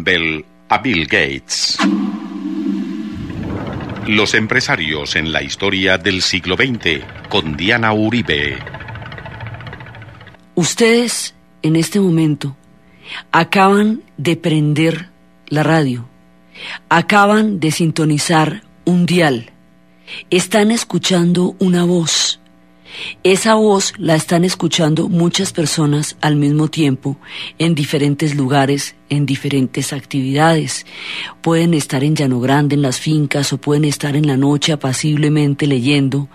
Campbell a Bill Gates. Los empresarios en la historia del siglo XX, con Diana Uribe. Ustedes, en este momento, acaban de prender la radio, acaban de sintonizar un dial, están escuchando una voz. Esa voz la están escuchando muchas personas al mismo tiempo, en diferentes lugares, en diferentes actividades. Pueden estar en Llano Grande, en las fincas, o pueden estar en la noche apaciblemente leyendo.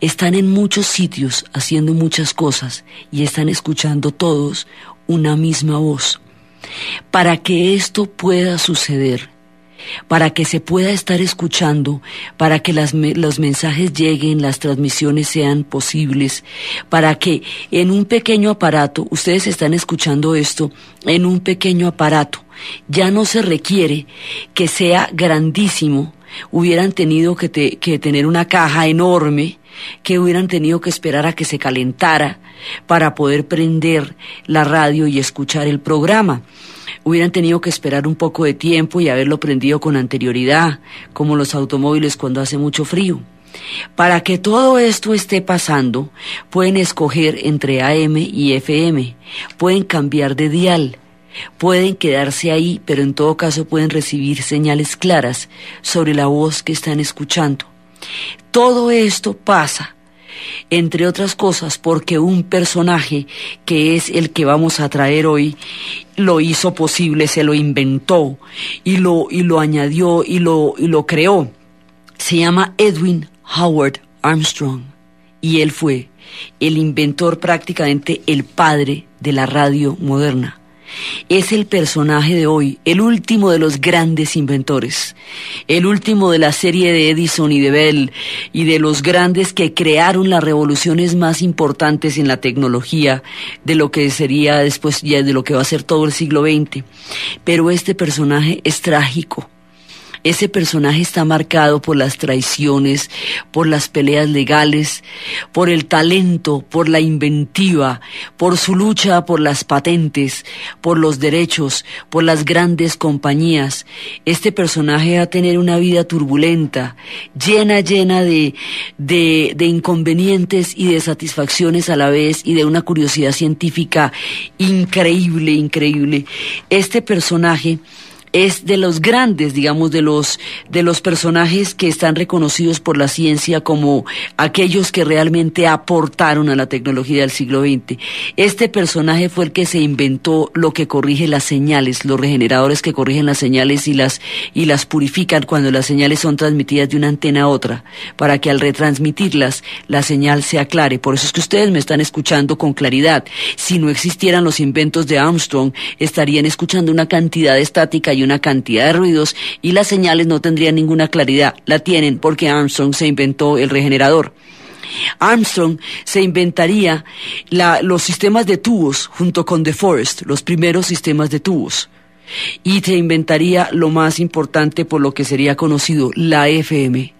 Están en muchos sitios haciendo muchas cosas y están escuchando todos una misma voz. Para que esto pueda suceder, para que se pueda estar escuchando, para que los mensajes lleguen, las transmisiones sean posibles, para que en un pequeño aparato, ustedes están escuchando esto, en un pequeño aparato, ya no se requiere que sea grandísimo. Hubieran tenido que tener una caja enorme, que hubieran tenido que esperar a que se calentara para poder prender la radio y escuchar el programa. Hubieran tenido que esperar un poco de tiempo y haberlo prendido con anterioridad, como los automóviles cuando hace mucho frío. Para que todo esto esté pasando, pueden escoger entre AM y FM, pueden cambiar de dial, pueden quedarse ahí, pero en todo caso pueden recibir señales claras sobre la voz que están escuchando. Todo esto pasa, entre otras cosas, porque un personaje, que es el que vamos a traer hoy, lo hizo posible, se lo inventó y lo añadió y lo creó. Se llama Edwin Howard Armstrong y él fue el inventor, prácticamente el padre de la radio moderna. Es el personaje de hoy, el último de los grandes inventores, el último de la serie de Edison y de Bell y de los grandes que crearon las revoluciones más importantes en la tecnología de lo que sería después ya de lo que va a ser todo el siglo XX. Pero este personaje es trágico. Ese personaje está marcado por las traiciones, por las peleas legales, por el talento, por la inventiva, por su lucha por las patentes, por los derechos, por las grandes compañías. Este personaje va a tener una vida turbulenta, llena de inconvenientes y de satisfacciones a la vez y de una curiosidad científica increíble. Este personaje es de los grandes, digamos, de los personajes que están reconocidos por la ciencia como aquellos que realmente aportaron a la tecnología del siglo XX. Este personaje fue el que se inventó lo que corrige las señales, los regeneradores que corrigen las señales y las purifican cuando las señales son transmitidas de una antena a otra, para que al retransmitirlas la señal se aclare. Por eso es que ustedes me están escuchando con claridad. Si no existieran los inventos de Armstrong, estarían escuchando una cantidad estática y una cantidad de ruidos y las señales no tendrían ninguna claridad. La tienen porque Armstrong se inventó el regenerador. Armstrong se inventaría los sistemas de tubos junto con De Forest, los primeros sistemas de tubos, y se inventaría lo más importante por lo que sería conocido, la FM.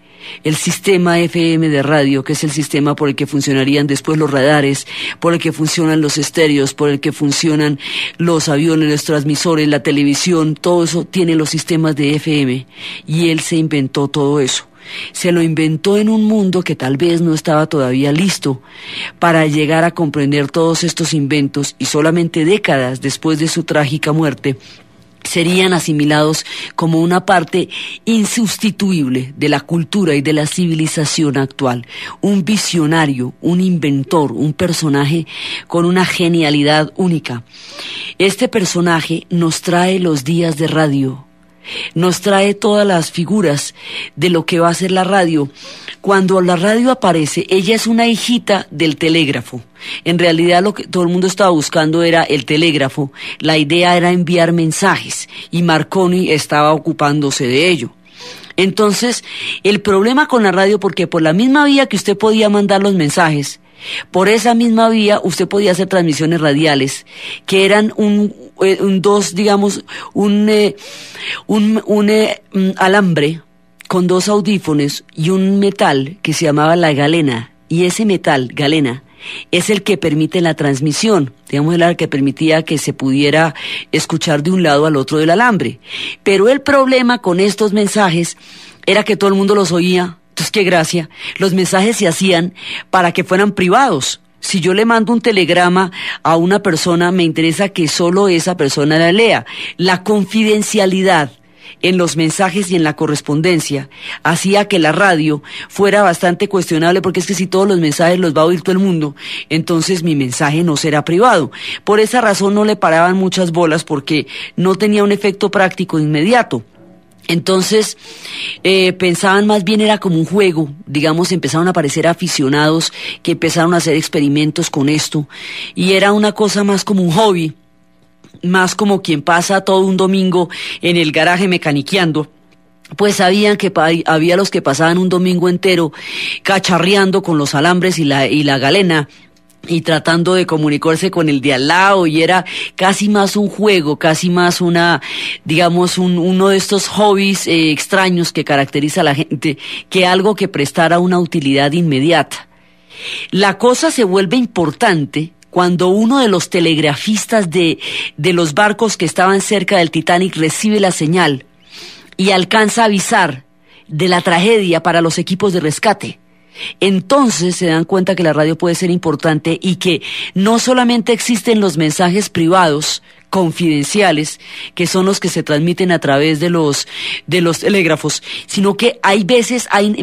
El sistema FM de radio, que es el sistema por el que funcionarían después los radares, por el que funcionan los estéreos, por el que funcionan los aviones, los transmisores, la televisión, todo eso tiene los sistemas de FM, y él se inventó todo eso. Se lo inventó en un mundo que tal vez no estaba todavía listo para llegar a comprender todos estos inventos, y solamente décadas después de su trágica muerte serían asimilados como una parte insustituible de la cultura y de la civilización actual. Un visionario, un inventor, un personaje con una genialidad única. Este personaje nos trae los días de radio, nos trae todas las figuras de lo que va a ser la radio. Cuando la radio aparece, ella es una hijita del telégrafo. En realidad lo que todo el mundo estaba buscando era el telégrafo. La idea era enviar mensajes y Marconi estaba ocupándose de ello. Entonces, el problema con la radio, porque por la misma vía que usted podía mandar los mensajes, por esa misma vía usted podía hacer transmisiones radiales, que eran un alambre con dos audífonos y un metal que se llamaba la galena, y ese metal, galena, es el que permite la transmisión, digamos, era el que permitía que se pudiera escuchar de un lado al otro del alambre. Pero el problema con estos mensajes era que todo el mundo los oía. Entonces, qué gracia, los mensajes se hacían para que fueran privados. Si yo le mando un telegrama a una persona, me interesa que solo esa persona la lea. La confidencialidad en los mensajes y en la correspondencia hacía que la radio fuera bastante cuestionable, porque es que si todos los mensajes los va a oír todo el mundo, entonces mi mensaje no será privado. Por esa razón no le paraban muchas bolas, porque no tenía un efecto práctico inmediato. Entonces, pensaban más bien era como un juego, digamos, empezaron a aparecer aficionados que empezaron a hacer experimentos con esto, y era una cosa más como un hobby, más como quien pasa todo un domingo en el garaje mecaniqueando. Pues sabían que había los que pasaban un domingo entero cacharreando con los alambres y la galena, y tratando de comunicarse con el de al lado, y era casi más un juego, casi más uno de estos hobbies extraños que caracteriza a la gente, que algo que prestara una utilidad inmediata. La cosa se vuelve importante cuando uno de los telegrafistas de los barcos que estaban cerca del Titanic recibe la señal y alcanza a avisar de la tragedia para los equipos de rescate. Entonces se dan cuenta que la radio puede ser importante, y que no solamente existen los mensajes privados, confidenciales, que son los que se transmiten a través de los telégrafos, sino que hay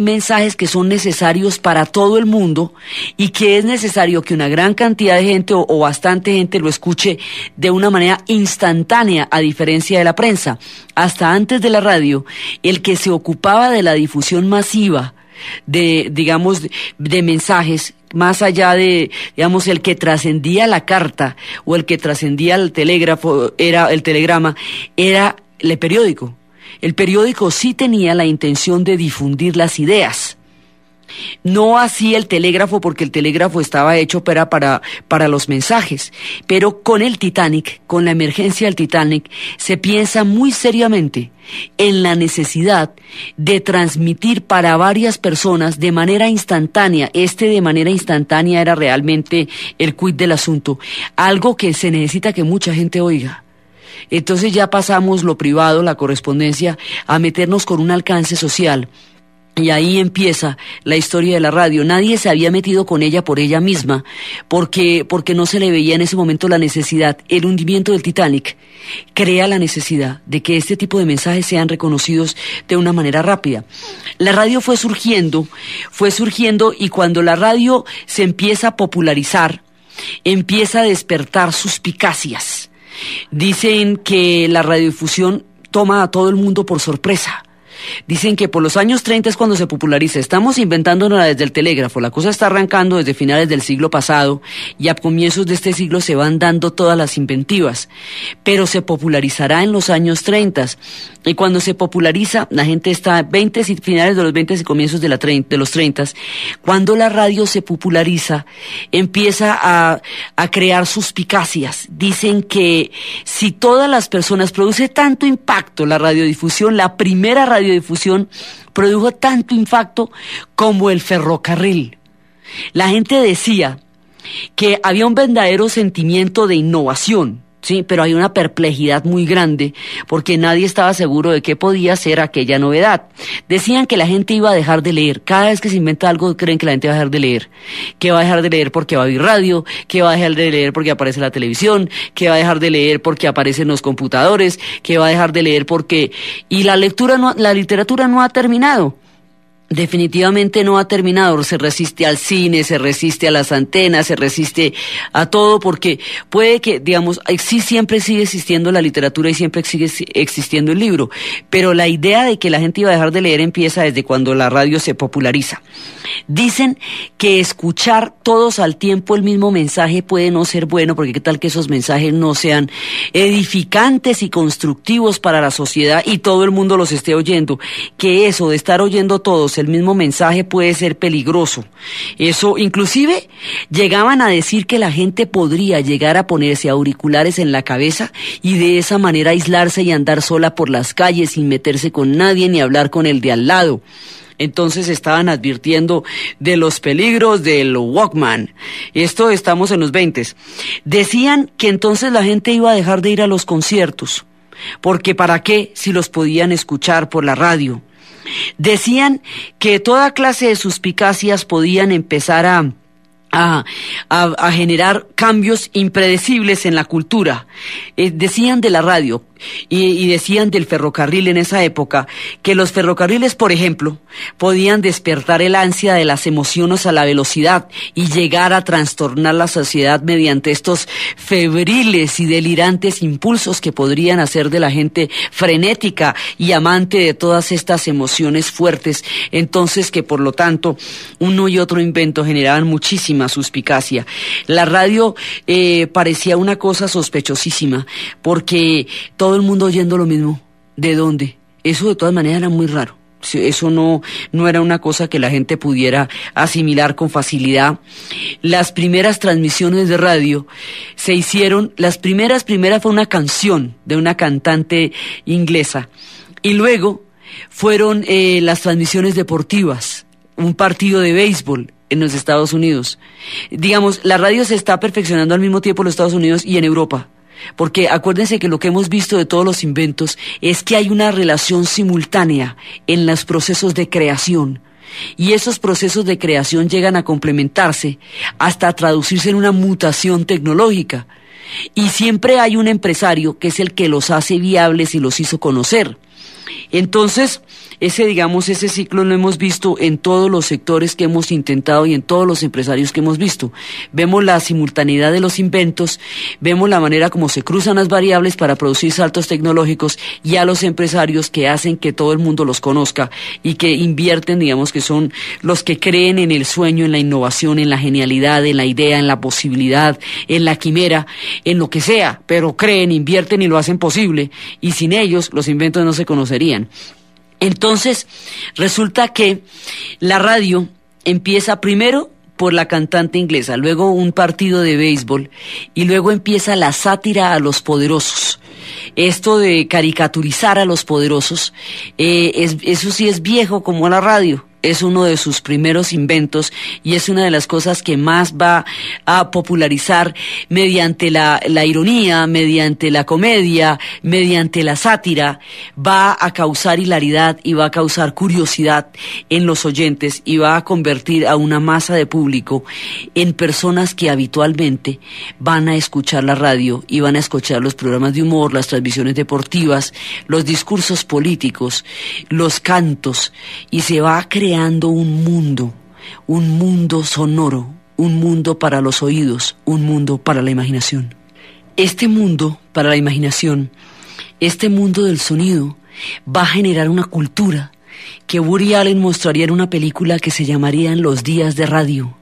mensajes que son necesarios para todo el mundo, y que es necesario que una gran cantidad de gente o bastante gente lo escuche de una manera instantánea, a diferencia de la prensa. Hasta antes de la radio, el que se ocupaba de la difusión masiva de mensajes, más allá de, digamos, el que trascendía la carta o el que trascendía el telegrama, era el periódico. El periódico sí tenía la intención de difundir las ideas. No así el telégrafo, porque el telégrafo estaba hecho para los mensajes. Pero con el Titanic, con la emergencia del Titanic, se piensa muy seriamente en la necesidad de transmitir para varias personas de manera instantánea. De manera instantánea era realmente el quid del asunto. Algo que se necesita que mucha gente oiga. Entonces ya pasamos lo privado, la correspondencia, a meternos con un alcance social. Y ahí empieza la historia de la radio. Nadie se había metido con ella por ella misma, porque no se le veía en ese momento la necesidad. El hundimiento del Titanic crea la necesidad de que este tipo de mensajes sean reconocidos de una manera rápida. La radio fue surgiendo, y cuando la radio se empieza a popularizar, empieza a despertar suspicacias. Dicen que la radiodifusión toma a todo el mundo por sorpresa. Dicen que por los años 30 es cuando se populariza. Estamos inventándonos desde el telégrafo. La cosa está arrancando desde finales del siglo pasado, y a comienzos de este siglo se van dando todas las inventivas. Pero se popularizará en los años 30. Y cuando se populariza, la gente está finales de los 20 y comienzos de los 30. Cuando la radio se populariza, empieza a crear suspicacias. Dicen que si todas las personas produce tanto impacto la radiodifusión, la primera radiodifusión produjo tanto impacto como el ferrocarril. La gente decía que había un verdadero sentimiento de innovación, sí, pero hay una perplejidad muy grande, porque nadie estaba seguro de qué podía ser aquella novedad. Decían que la gente iba a dejar de leer. Cada vez que se inventa algo, creen que la gente va a dejar de leer. Que va a dejar de leer porque va a oír radio, que va a dejar de leer porque aparece la televisión, que va a dejar de leer porque aparecen los computadores, que va a dejar de leer porque... Y la literatura no ha terminado. Definitivamente no ha terminado. Se resiste al cine, se resiste a las antenas, se resiste a todo, porque puede que, digamos, sí, siempre sigue existiendo la literatura y siempre sigue existiendo el libro, pero la idea de que la gente iba a dejar de leer empieza desde cuando la radio se populariza. Dicen que escuchar todos al tiempo el mismo mensaje puede no ser bueno, porque qué tal que esos mensajes no sean edificantes y constructivos para la sociedad y todo el mundo los esté oyendo, que eso de estar oyendo todos el mismo mensaje puede ser peligroso. Eso, inclusive, llegaban a decir que la gente podría llegar a ponerse auriculares en la cabeza y de esa manera aislarse y andar sola por las calles sin meterse con nadie ni hablar con el de al lado. Entonces estaban advirtiendo de los peligros del Walkman. Esto estamos en los 20. Decían que entonces la gente iba a dejar de ir a los conciertos, porque ¿para qué si los podían escuchar por la radio? Decían que toda clase de suspicacias podían empezar a generar cambios impredecibles en la cultura. Decían de la radio y decían del ferrocarril en esa época, que los ferrocarriles, por ejemplo, podían despertar el ansia de las emociones a la velocidad y llegar a trastornar la sociedad mediante estos febriles y delirantes impulsos que podrían hacer de la gente frenética y amante de todas estas emociones fuertes. Entonces que por lo tanto uno y otro invento generaban muchísima suspicacia. La radio parecía una cosa sospechosísima, porque todo el mundo oyendo lo mismo. ¿De dónde? Eso de todas maneras era muy raro. Eso no era una cosa que la gente pudiera asimilar con facilidad. Las primeras transmisiones de radio se hicieron, las primeras fue una canción de una cantante inglesa, y luego fueron las transmisiones deportivas, un partido de béisbol en los Estados Unidos. Digamos, la radio se está perfeccionando al mismo tiempo en los Estados Unidos y en Europa. Porque acuérdense que lo que hemos visto de todos los inventos es que hay una relación simultánea en los procesos de creación. Y esos procesos de creación llegan a complementarse hasta traducirse en una mutación tecnológica. Y siempre hay un empresario que es el que los hace viables y los hizo conocer. Entonces, ese ciclo lo hemos visto en todos los sectores que hemos intentado y en todos los empresarios que hemos visto. Vemos la simultaneidad de los inventos, vemos la manera como se cruzan las variables para producir saltos tecnológicos, y a los empresarios que hacen que todo el mundo los conozca y que invierten, digamos, que son los que creen en el sueño, en la innovación, en la genialidad, en la idea, en la posibilidad, en la quimera, en lo que sea, pero creen, invierten y lo hacen posible, y sin ellos los inventos no se conocerían. Entonces, resulta que la radio empieza primero por la cantante inglesa, luego un partido de béisbol, y luego empieza la sátira a los poderosos. Esto de caricaturizar a los poderosos, eso sí es viejo como la radio. Es uno de sus primeros inventos y es una de las cosas que más va a popularizar mediante la ironía, mediante la comedia, mediante la sátira. Va a causar hilaridad y va a causar curiosidad en los oyentes y va a convertir a una masa de público en personas que habitualmente van a escuchar la radio y van a escuchar los programas de humor, las transmisiones deportivas, los discursos políticos, los cantos, y se va a crear un mundo sonoro, un mundo para los oídos, un mundo para la imaginación. Este mundo para la imaginación, este mundo del sonido, va a generar una cultura que Woody Allen mostraría en una película que se llamaría Los días de radio.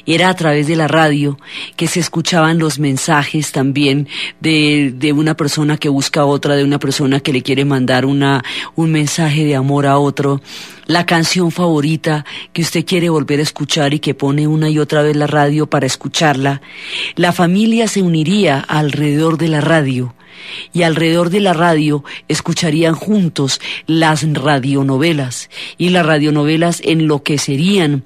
Era a través de la radio que se escuchaban los mensajes también de una persona que busca a otra, de una persona que le quiere mandar un mensaje de amor a otro, la canción favorita que usted quiere volver a escuchar y que pone una y otra vez la radio para escucharla. La familia se uniría alrededor de la radio, y alrededor de la radio escucharían juntos las radionovelas, y las radionovelas enloquecerían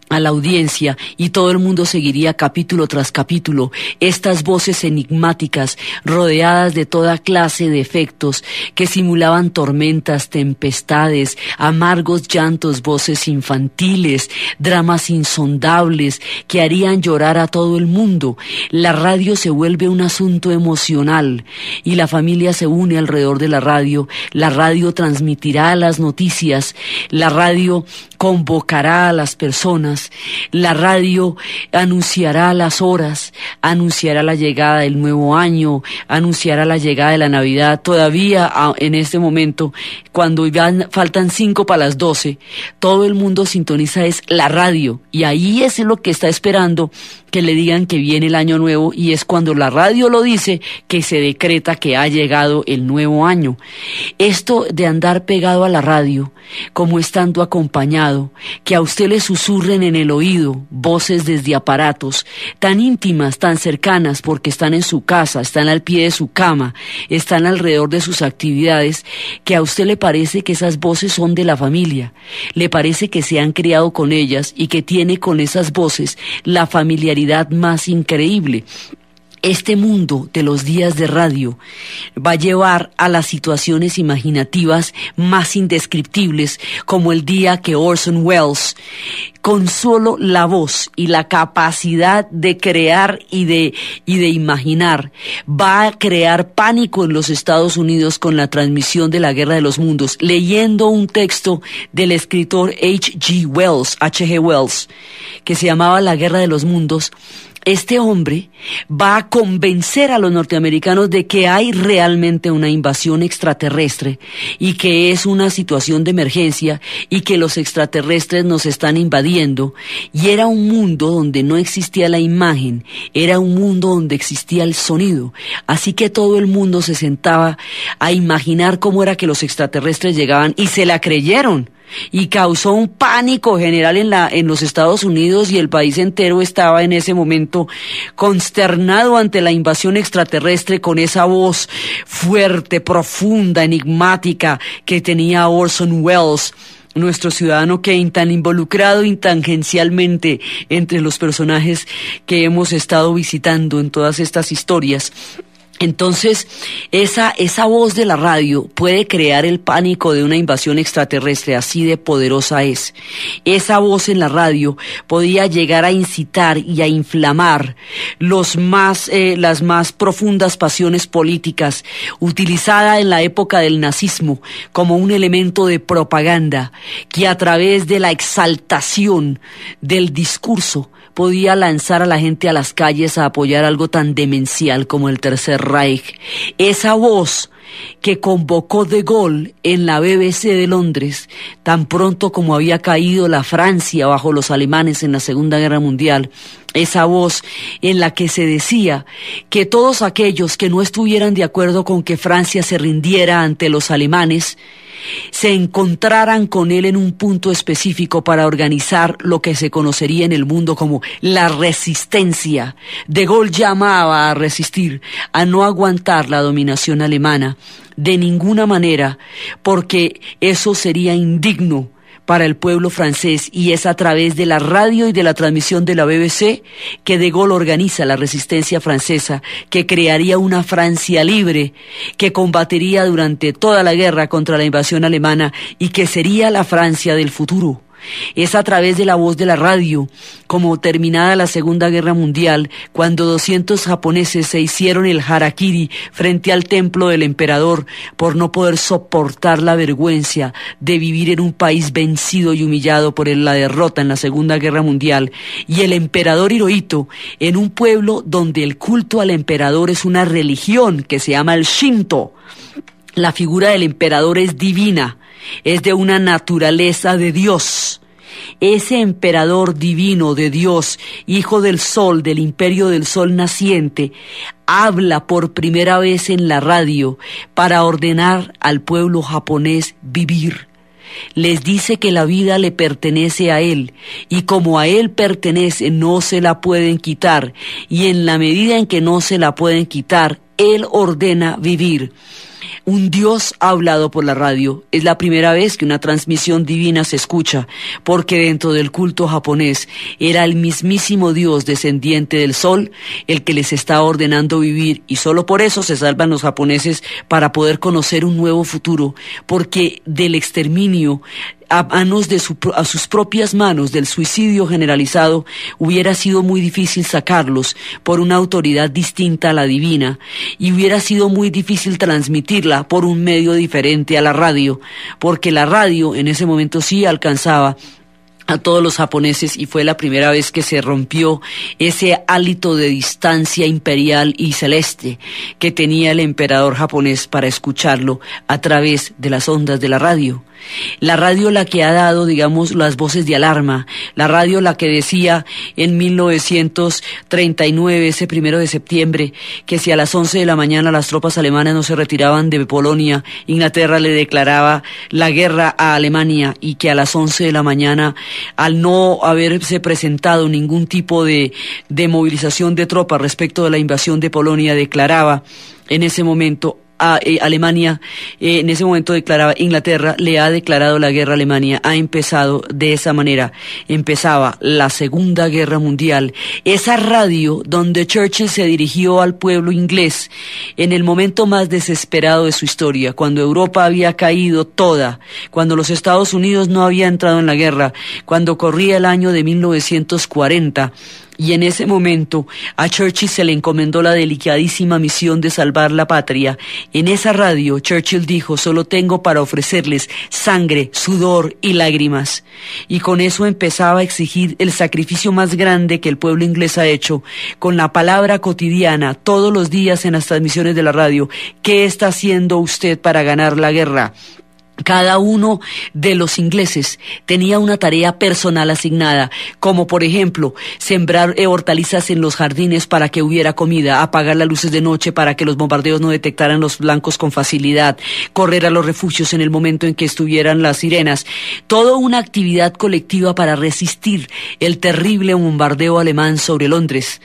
a la audiencia y todo el mundo seguiría capítulo tras capítulo estas voces enigmáticas rodeadas de toda clase de efectos que simulaban tormentas, tempestades, amargos llantos, voces infantiles, dramas insondables que harían llorar a todo el mundo. La radio se vuelve un asunto emocional y la familia se une alrededor de la radio transmitirá las noticias, la radio convocará a las personas días. La radio anunciará las horas, anunciará la llegada del nuevo año, anunciará la llegada de la Navidad. Todavía en este momento, cuando ya faltan 5 para las 12, todo el mundo sintoniza es la radio, y ahí es lo que está esperando que le digan que viene el año nuevo, y es cuando la radio lo dice que se decreta que ha llegado el nuevo año. Esto de andar pegado a la radio, como estando acompañado, que a usted le susurren en el oído voces desde aparatos tan íntimas, tan cercanas, porque están en su casa, están al pie de su cama, están alrededor de sus actividades, que a usted le parece que esas voces son de la familia, le parece que se han criado con ellas y que tiene con esas voces la familiaridad más increíble. Este mundo de los días de radio va a llevar a las situaciones imaginativas más indescriptibles, como el día que Orson Welles, con solo la voz y la capacidad de crear y de imaginar, va a crear pánico en los Estados Unidos con la transmisión de la Guerra de los Mundos, leyendo un texto del escritor H.G. Wells, que se llamaba La Guerra de los Mundos. Este hombre va a convencer a los norteamericanos de que hay realmente una invasión extraterrestre y que es una situación de emergencia y que los extraterrestres nos están invadiendo. Y era un mundo donde no existía la imagen, era un mundo donde existía el sonido. Así que todo el mundo se sentaba a imaginar cómo era que los extraterrestres llegaban, y se la creyeron. Y causó un pánico general en los Estados Unidos, y el país entero estaba en ese momento consternado ante la invasión extraterrestre, con esa voz fuerte, profunda, enigmática que tenía Orson Welles, nuestro ciudadano Kane, tan involucrado tangencialmente entre los personajes que hemos estado visitando en todas estas historias. Entonces, esa voz de la radio puede crear el pánico de una invasión extraterrestre, así de poderosa es. Esa voz en la radio podía llegar a incitar y a inflamar las más profundas pasiones políticas, utilizada en la época del nazismo como un elemento de propaganda, que a través de la exaltación del discurso podía lanzar a la gente a las calles a apoyar algo tan demencial como el Tercer Reich. Esa voz que convocó De Gaulle en la BBC de Londres, tan pronto como había caído la Francia bajo los alemanes en la Segunda Guerra Mundial, esa voz en la que se decía que todos aquellos que no estuvieran de acuerdo con que Francia se rindiera ante los alemanes, se encontraran con él en un punto específico para organizar lo que se conocería en el mundo como la resistencia. De Gaulle llamaba a resistir, a no aguantar la dominación alemana de ninguna manera, porque eso sería indigno para el pueblo francés, y es a través de la radio y de la transmisión de la BBC que De Gaulle organiza la resistencia francesa, que crearía una Francia libre, que combatiría durante toda la guerra contra la invasión alemana y que sería la Francia del futuro. Es a través de la voz de la radio, como terminada la Segunda Guerra Mundial, cuando 200 japoneses se hicieron el harakiri frente al templo del emperador por no poder soportar la vergüenza de vivir en un país vencido y humillado por la derrota en la Segunda Guerra Mundial, y el emperador Hirohito, en un pueblo donde el culto al emperador es una religión que se llama el Shinto. La figura del emperador es divina, es de una naturaleza de Dios. Ese emperador divino de Dios, hijo del sol, del imperio del sol naciente, habla por primera vez en la radio para ordenar al pueblo japonés vivir. Les dice que la vida le pertenece a él, y como a él pertenece no se la pueden quitar, y en la medida en que no se la pueden quitar, él ordena vivir. Un Dios ha hablado por la radio. Es la primera vez que una transmisión divina se escucha, porque dentro del culto japonés era el mismísimo Dios descendiente del sol el que les está ordenando vivir, y solo por eso se salvan los japoneses, para poder conocer un nuevo futuro, porque del exterminio a sus propias manos, del suicidio generalizado, hubiera sido muy difícil sacarlos por una autoridad distinta a la divina, y hubiera sido muy difícil transmitirla por un medio diferente a la radio, porque la radio en ese momento sí alcanzaba a todos los japoneses, y fue la primera vez que se rompió ese hálito de distancia imperial y celeste que tenía el emperador japonés para escucharlo a través de las ondas de la radio. La radio la que ha dado, digamos, las voces de alarma, la radio la que decía en 1939, ese 1 de septiembre, que si a las 11 de la mañana las tropas alemanas no se retiraban de Polonia, Inglaterra le declaraba la guerra a Alemania, y que a las 11 de la mañana, al no haberse presentado ningún tipo de movilización de tropas respecto de la invasión de Polonia, declaraba en ese momento Alemania, en ese momento declaraba, Inglaterra le ha declarado la guerra a Alemania, ha empezado de esa manera, empezaba la Segunda Guerra Mundial. Esa radio donde Churchill se dirigió al pueblo inglés en el momento más desesperado de su historia, cuando Europa había caído toda, cuando los Estados Unidos no había entrado en la guerra, cuando corría el año de 1940, y en ese momento a Churchill se le encomendó la delicadísima misión de salvar la patria. En esa radio Churchill dijo: solo tengo para ofrecerles sangre, sudor y lágrimas. Y con eso empezaba a exigir el sacrificio más grande que el pueblo inglés ha hecho, con la palabra cotidiana, todos los días en las transmisiones de la radio. ¿Qué está haciendo usted para ganar la guerra? Cada uno de los ingleses tenía una tarea personal asignada, como por ejemplo, sembrar hortalizas en los jardines para que hubiera comida, apagar las luces de noche para que los bombardeos no detectaran los blancos con facilidad, correr a los refugios en el momento en que estuvieran las sirenas. Toda una actividad colectiva para resistir el terrible bombardeo alemán sobre Londres.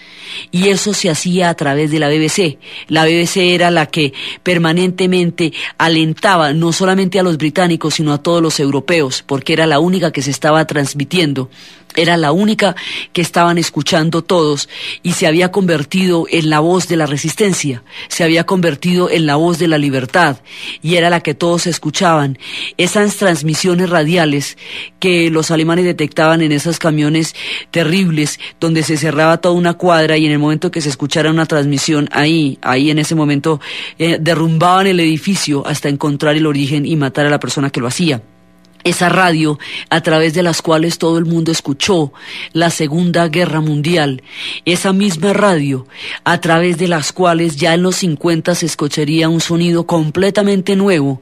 Y eso se hacía a través de la BBC. La BBC era la que permanentemente alentaba no solamente a los británicos, sino a todos los europeos, porque era la única que se estaba transmitiendo, era la única que estaban escuchando todos, y se había convertido en la voz de la resistencia, se había convertido en la voz de la libertad, y era la que todos escuchaban. Esas transmisiones radiales que los alemanes detectaban en esos camiones terribles, donde se cerraba toda una cuadra, y en el momento que se escuchara una transmisión, ahí en ese momento derrumbaban el edificio hasta encontrar el origen y matar a la persona que lo hacía. Esa radio, a través de las cuales todo el mundo escuchó la Segunda Guerra Mundial, esa misma radio, a través de las cuales ya en los 50 se escucharía un sonido completamente nuevo,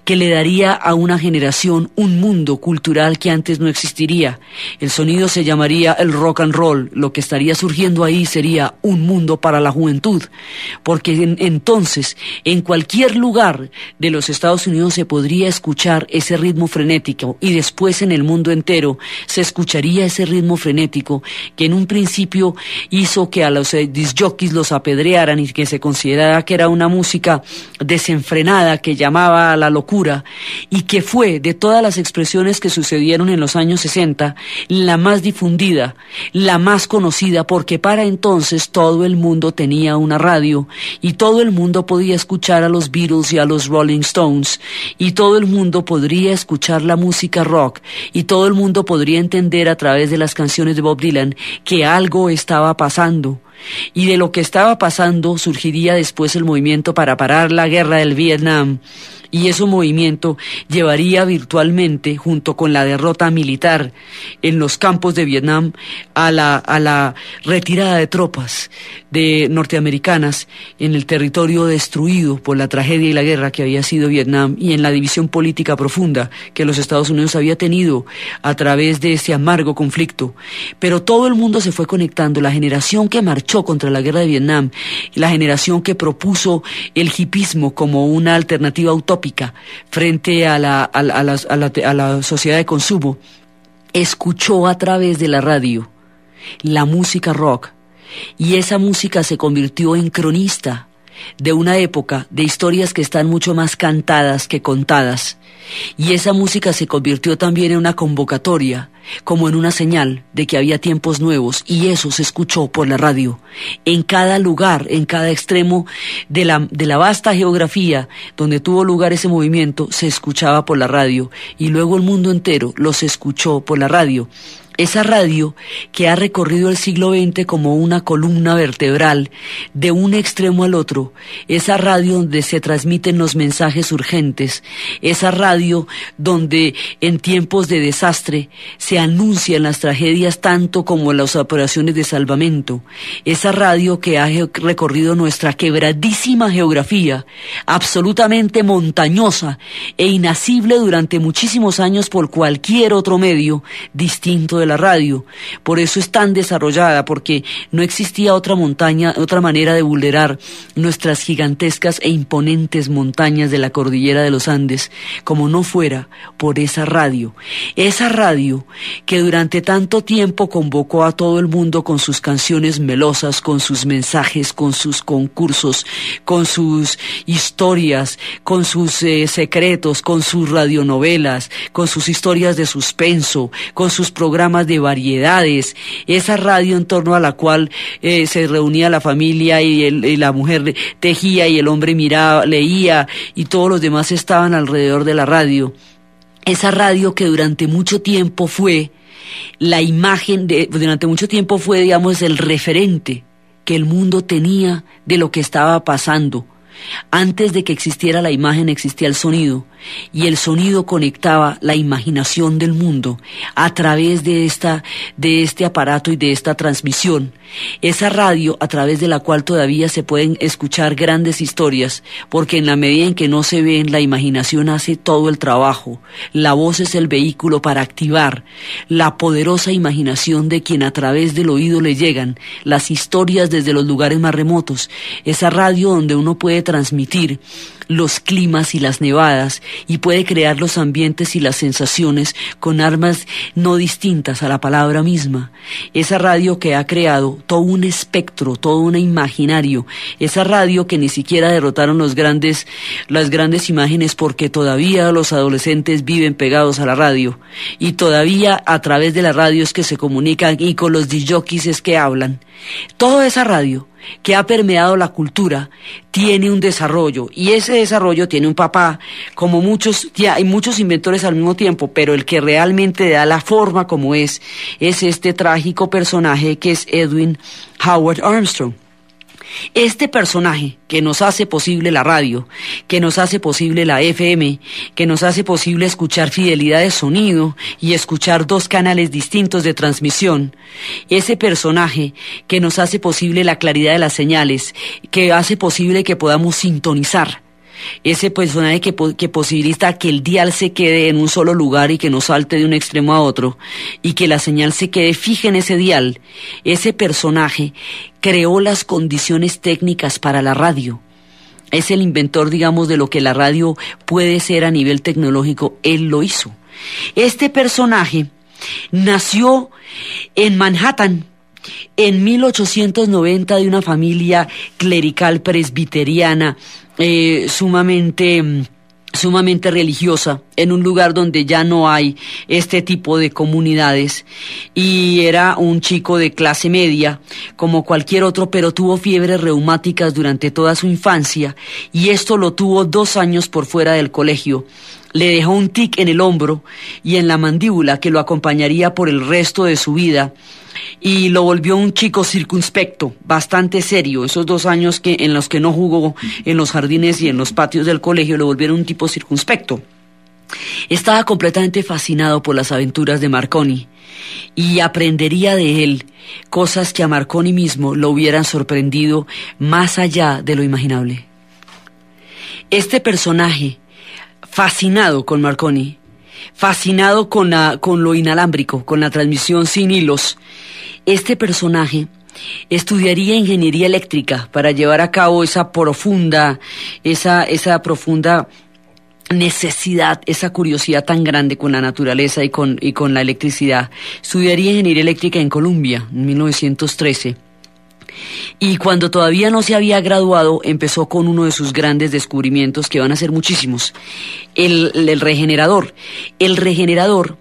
que le daría a una generación un mundo cultural que antes no existiría. El sonido se llamaría el rock and roll. Lo que estaría surgiendo ahí sería un mundo para la juventud, porque entonces, en cualquier lugar de los Estados Unidos se podría escuchar ese ritmo frenético, y después en el mundo entero se escucharía ese ritmo frenético que en un principio hizo que a los discjockeys los apedrearan y que se considerara que era una música desenfrenada que llamaba a la locura, y que fue, de todas las expresiones que sucedieron en los años 60, la más difundida, la más conocida, porque para entonces todo el mundo tenía una radio y todo el mundo podía escuchar a los Beatles y a los Rolling Stones, y todo el mundo podría escuchar la música rock, y todo el mundo podría entender a través de las canciones de Bob Dylan que algo estaba pasando. Y de lo que estaba pasando surgiría después el movimiento para parar la guerra del Vietnam, y ese movimiento llevaría virtualmente, junto con la derrota militar en los campos de Vietnam, a la retirada de tropas norteamericanas en el territorio destruido por la tragedia y la guerra que había sido Vietnam, y en la división política profunda que los Estados Unidos había tenido a través de ese amargo conflicto. Pero todo el mundo se fue conectando, la generación que marchó contra la guerra de Vietnam, la generación que propuso el hipismo como una alternativa utópica frente a la sociedad de consumo, escuchó a través de la radio la música rock, y esa música se convirtió en cronista de una época, de historias que están mucho más cantadas que contadas. Y esa música se convirtió también en una convocatoria, como en una señal de que había tiempos nuevos, y eso se escuchó por la radio. En cada lugar, en cada extremo de la vasta geografía donde tuvo lugar ese movimiento, se escuchaba por la radio, y luego el mundo entero los escuchó por la radio. Esa radio que ha recorrido el siglo XX como una columna vertebral de un extremo al otro, esa radio donde se transmiten los mensajes urgentes, esa radio donde en tiempos de desastre se anuncian las tragedias tanto como las operaciones de salvamento, esa radio que ha recorrido nuestra quebradísima geografía, absolutamente montañosa e inacible durante muchísimos años por cualquier otro medio distinto de la radio. Por eso es tan desarrollada, porque no existía otra manera de vulnerar nuestras gigantescas e imponentes montañas de la cordillera de los Andes, como no fuera por esa radio que durante tanto tiempo convocó a todo el mundo con sus canciones melosas, con sus mensajes, con sus concursos, con sus historias, con sus secretos, con sus radionovelas, con sus historias de suspenso, con sus programas de variedades, esa radio en torno a la cual se reunía la familia y la mujer tejía y el hombre miraba, leía y todos los demás estaban alrededor de la radio. Esa radio que durante mucho tiempo fue la imagen, durante mucho tiempo fue, digamos, el referente que el mundo tenía de lo que estaba pasando. Antes de que existiera la imagen existía el sonido, y el sonido conectaba la imaginación del mundo a través de este aparato y de esta transmisión. Esa radio a través de la cual todavía se pueden escuchar grandes historias, porque en la medida en que no se ven, la imaginación hace todo el trabajo. La voz es el vehículo para activar la poderosa imaginación de quien a través del oído le llegan las historias desde los lugares más remotos. Esa radio donde uno puede transmitir los climas y las nevadas y puede crear los ambientes y las sensaciones con armas no distintas a la palabra misma. Esa radio que ha creado todo un espectro, todo un imaginario. Esa radio que ni siquiera derrotaron las grandes imágenes, porque todavía los adolescentes viven pegados a la radio y todavía a través de la radio es que se comunican y con los disjockeys es que hablan. Toda esa radio que ha permeado la cultura tiene un desarrollo, y ese desarrollo tiene un papá, como muchos, hay muchos inventores al mismo tiempo, pero el que realmente da la forma como es este trágico personaje que es Edwin Howard Armstrong. Este personaje que nos hace posible la radio, que nos hace posible la FM, que nos hace posible escuchar fidelidad de sonido y escuchar dos canales distintos de transmisión, ese personaje que nos hace posible la claridad de las señales, que hace posible que podamos sintonizar, ese personaje que posibilita que el dial se quede en un solo lugar y que no salte de un extremo a otro, y que la señal se quede fija en ese dial. Ese personaje creó las condiciones técnicas para la radio. Es el inventor, digamos, de lo que la radio puede ser a nivel tecnológico. Él lo hizo. Este personaje nació en Manhattan en 1890 de una familia clerical presbiteriana sumamente religiosa, en un lugar donde ya no hay este tipo de comunidades, y era un chico de clase media como cualquier otro, pero tuvo fiebres reumáticas durante toda su infancia, y esto lo tuvo 2 años por fuera del colegio. Le dejó un tic en el hombro y en la mandíbula que lo acompañaría por el resto de su vida, y lo volvió un chico circunspecto, bastante serio. Esos 2 años en los que no jugó en los jardines y en los patios del colegio lo volvieron un tipo circunspecto. Estaba completamente fascinado por las aventuras de Marconi y aprendería de él cosas que a Marconi mismo lo hubieran sorprendido más allá de lo imaginable. Este personaje, fascinado con Marconi, fascinado con lo inalámbrico, con la transmisión sin hilos, este personaje estudiaría ingeniería eléctrica para llevar a cabo esa profunda necesidad, esa curiosidad tan grande con la naturaleza y con la electricidad. Estudiaría ingeniería eléctrica en Columbia en 1913. Y cuando todavía no se había graduado, empezó con uno de sus grandes descubrimientos, que van a ser muchísimos: el regenerador. El regenerador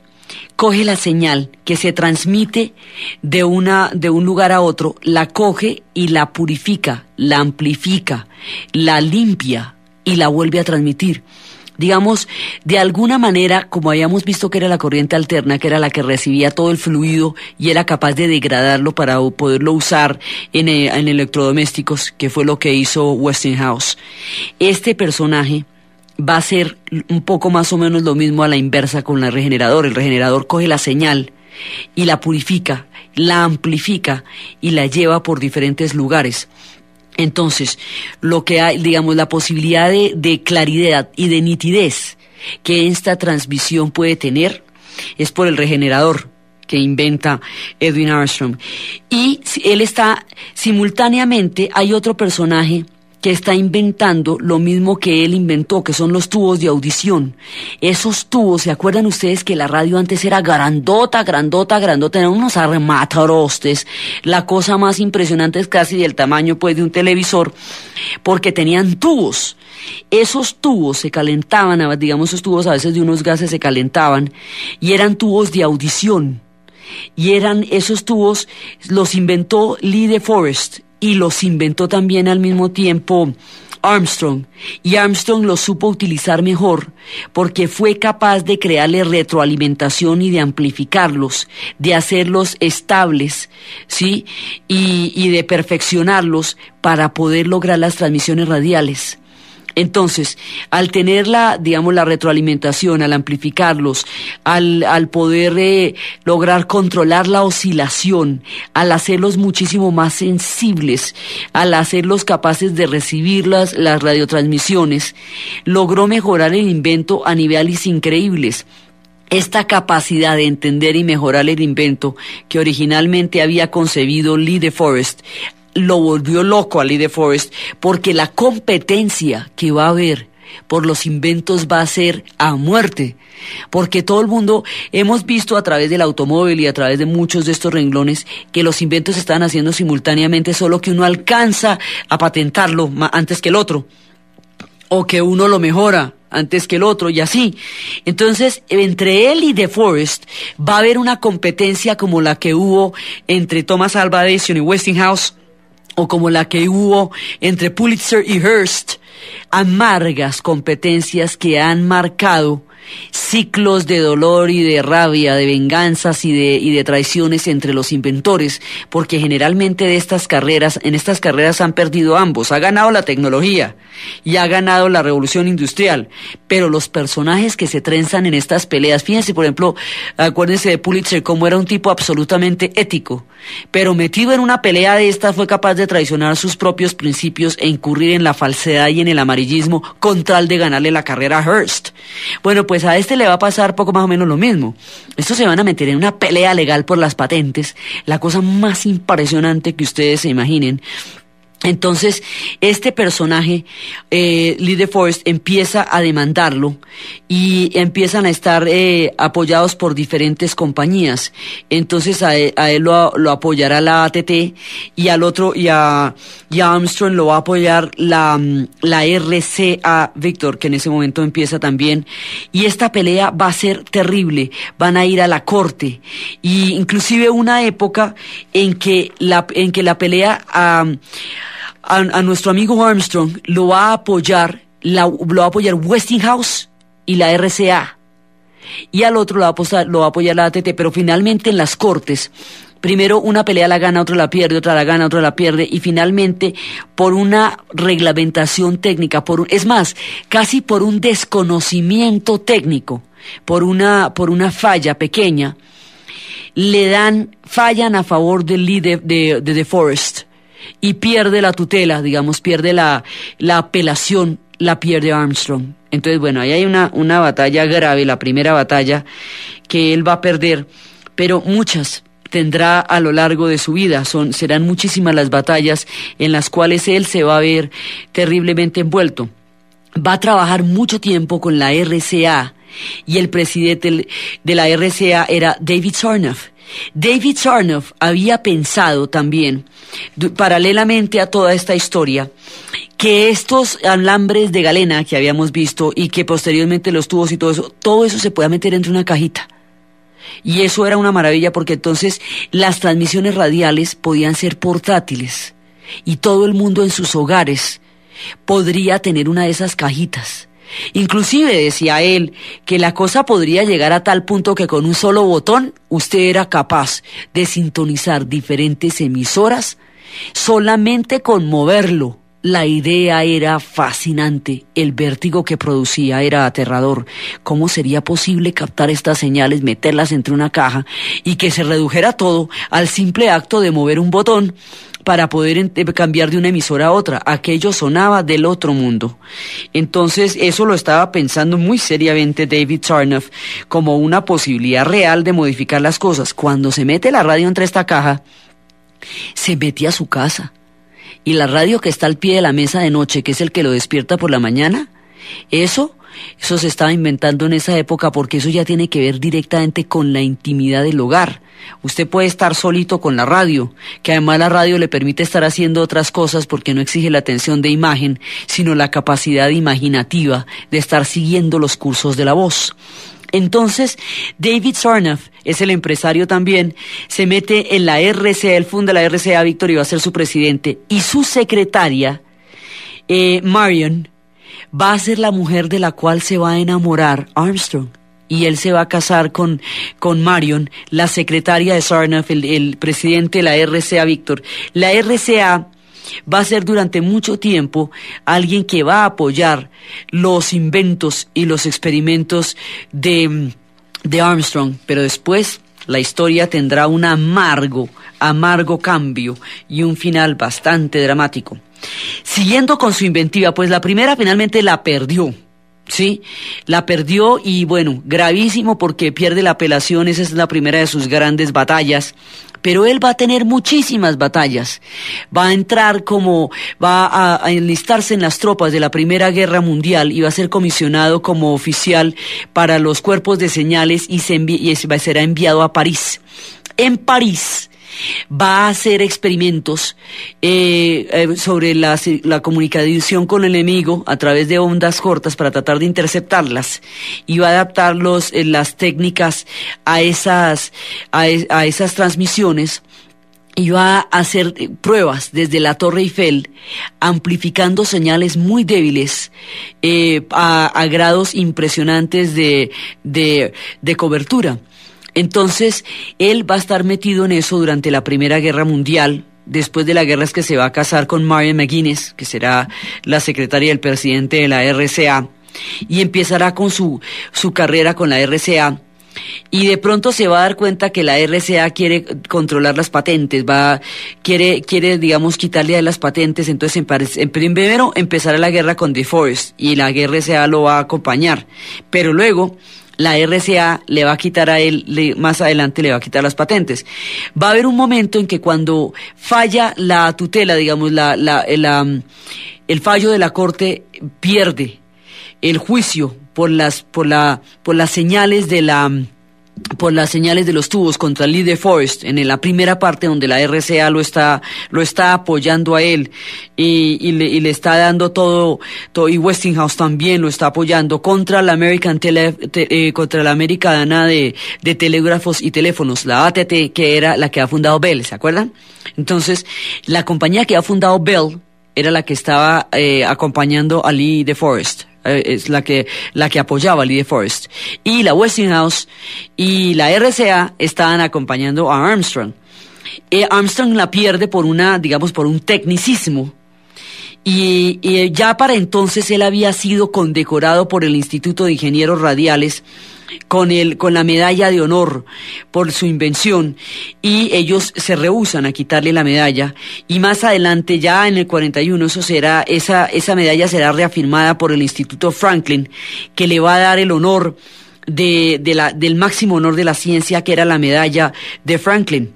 coge la señal que se transmite de un lugar a otro, la coge y la purifica, la amplifica, la limpia y la vuelve a transmitir. digamos, de alguna manera, como habíamos visto que era la corriente alterna, que era la que recibía todo el fluido y era capaz de degradarlo para poderlo usar en electrodomésticos, que fue lo que hizo Westinghouse. Este personaje va a ser un poco más o menos lo mismo a la inversa con el regenerador. El regenerador coge la señal y la purifica, la amplifica y la lleva por diferentes lugares. Entonces, lo que hay, digamos, la posibilidad de claridad y de nitidez que esta transmisión puede tener es por el regenerador que inventa Edwin Armstrong. Y él está, simultáneamente, hay otro personaje que está inventando lo mismo que él inventó, que son los tubos de audición. Esos tubos, ¿se acuerdan ustedes que la radio antes era grandota, eran unos armatorostes? La cosa más impresionante es casi del tamaño pues de un televisor, porque tenían tubos. Esos tubos se calentaban, digamos, esos tubos a veces de unos gases se calentaban, y eran tubos de audición. Y esos tubos los inventó Lee De Forest, y los inventó también al mismo tiempo Armstrong, y Armstrong los supo utilizar mejor porque fue capaz de crearle retroalimentación y de amplificarlos, de hacerlos estables, ¿sí? Y de perfeccionarlos para poder lograr las transmisiones radiales. Entonces, al tener la retroalimentación, al amplificarlos, al poder lograr controlar la oscilación, al hacerlos muchísimo más sensibles, al hacerlos capaces de recibir las radiotransmisiones, logró mejorar el invento a niveles increíbles. Esta capacidad de entender y mejorar el invento que originalmente había concebido Lee De Forest lo volvió loco a Lee De Forest, porque la competencia que va a haber por los inventos va a ser a muerte, porque todo el mundo hemos visto a través del automóvil y a través de muchos de estos renglones que los inventos se están haciendo simultáneamente, solo que uno alcanza a patentarlo antes que el otro, o que uno lo mejora antes que el otro, y así. Entonces, entre él y De Forest va a haber una competencia como la que hubo entre Thomas Alva Edison y Westinghouse, o como la que hubo entre Pulitzer y Hearst, amargas competencias que han marcado ciclos de dolor y de rabia, de venganzas y de traiciones entre los inventores, porque generalmente en estas carreras han perdido ambos. Ha ganado la tecnología y ha ganado la revolución industrial, pero los personajes que se trenzan en estas peleas, fíjense, por ejemplo, acuérdense de Pulitzer, como era un tipo absolutamente ético, pero metido en una pelea de estas fue capaz de traicionar sus propios principios e incurrir en la falsedad y en el amarillismo con tal de ganarle la carrera a Hearst. Bueno, pues a este le va a pasar poco más o menos lo mismo. Estos se van a meter en una pelea legal por las patentes, la cosa más impresionante que ustedes se imaginen. Entonces, este personaje, Lee De Forest, empieza a demandarlo y empiezan a estar apoyados por diferentes compañías. Entonces, a él lo apoyará la AT&T, y al otro, y a Armstrong lo va a apoyar la RCA Victor, que en ese momento empieza también. Y esta pelea va a ser terrible. Van a ir a la corte. Y inclusive una época en que la pelea a nuestro amigo Armstrong lo va a apoyar Westinghouse y la RCA, y al otro lo va a apoyar la AT&T, pero finalmente en las cortes, primero una pelea la gana, otra la pierde, otra la gana, otra la pierde, y finalmente por una reglamentación técnica, casi por un desconocimiento técnico, por una falla pequeña, fallan a favor del Lee de Forest, y pierde la tutela, pierde la apelación, la pierde Armstrong. Entonces, bueno, ahí hay una batalla grave, la primera batalla que él va a perder, pero muchas tendrá a lo largo de su vida. Serán muchísimas las batallas en las cuales él se va a ver terriblemente envuelto. Va a trabajar mucho tiempo con la RCA, y el presidente de la RCA era David Sarnoff. David Sarnoff había pensado también, paralelamente a toda esta historia, que estos alambres de galena que habíamos visto y que posteriormente los tubos y todo eso se pueda meter entre una cajita. Y eso era una maravilla, porque entonces las transmisiones radiales podían ser portátiles y todo el mundo en sus hogares podría tener una de esas cajitas Inclusive decía él que la cosa podría llegar a tal punto que con un solo botón usted era capaz de sintonizar diferentes emisoras solamente con moverlo. La idea era fascinante, el vértigo que producía era aterrador. ¿Cómo sería posible captar estas señales, meterlas entre una caja y que se redujera todo al simple acto de mover un botón para poder cambiar de una emisora a otra? Aquello sonaba del otro mundo. Entonces eso lo estaba pensando muy seriamente David Sarnoff como una posibilidad real de modificar las cosas. Cuando se mete la radio entre esta caja, se mete a su casa. Y la radio que está al pie de la mesa de noche, que es el que lo despierta por la mañana, eso se estaba inventando en esa época, porque eso ya tiene que ver directamente con la intimidad del hogar. Usted puede estar solito con la radio, que además la radio le permite estar haciendo otras cosas porque no exige la atención de imagen, sino la capacidad imaginativa de estar siguiendo los cursos de la voz. Entonces, David Sarnoff es el empresario también, se mete en la RCA, él funda la RCA Víctor y va a ser su presidente, y su secretaria, Marion, va a ser la mujer de la cual se va a enamorar Armstrong. Y él se va a casar con Marion, la secretaria de Sarnoff, el presidente de la RCA Víctor. La RCA va a ser durante mucho tiempo alguien que va a apoyar los inventos y los experimentos de Armstrong, pero después la historia tendrá un amargo cambio y un final bastante dramático. Siguiendo con su inventiva, pues la primera finalmente la perdió. Sí, la perdió y bueno, gravísimo porque pierde la apelación, esa es la primera de sus grandes batallas. Pero él va a tener muchísimas batallas, va a enlistarse en las tropas de la Primera Guerra Mundial y va a ser comisionado como oficial para los cuerpos de señales y será enviado a París. En París va a hacer experimentos sobre la comunicación con el enemigo a través de ondas cortas para tratar de interceptarlas, y va a adaptar las técnicas a esas transmisiones, y va a hacer pruebas desde la Torre Eiffel, amplificando señales muy débiles a grados impresionantes de cobertura. Entonces, él va a estar metido en eso durante la Primera Guerra Mundial. Después de la guerra es que se va a casar con Marion McGuinness, que será la secretaria del presidente de la RCA, y empezará con su carrera con la RCA. Y de pronto se va a dar cuenta que la RCA quiere controlar las patentes, quiere, digamos, quitarle a las patentes. Entonces, primero empezará la guerra con DeForest, y la RCA lo va a acompañar. Pero luego la RCA le va a quitar a él, más adelante le va a quitar las patentes. Va a haber un momento en que cuando falla la tutela, digamos, el fallo de la corte, pierde el juicio por las señales de los tubos contra Lee DeForest en la primera parte, donde la RCA lo está apoyando a él y le está dando todo, y Westinghouse también lo está apoyando contra la contra la Americana de Telégrafos y Teléfonos, la AT&T, que era la que ha fundado Bell, ¿se acuerdan? Entonces, la compañía que ha fundado Bell era la que estaba acompañando a Lee DeForest. Es la que apoyaba a Lee DeForest, y la Westinghouse y la RCA estaban acompañando a Armstrong. Armstrong la pierde por un tecnicismo, y ya para entonces él había sido condecorado por el Instituto de Ingenieros Radiales con la medalla de honor por su invención, y ellos se rehúsan a quitarle la medalla, y más adelante, ya en el 41, esa medalla será reafirmada por el Instituto Franklin, que le va a dar el honor del máximo honor de la ciencia, que era la medalla de Franklin.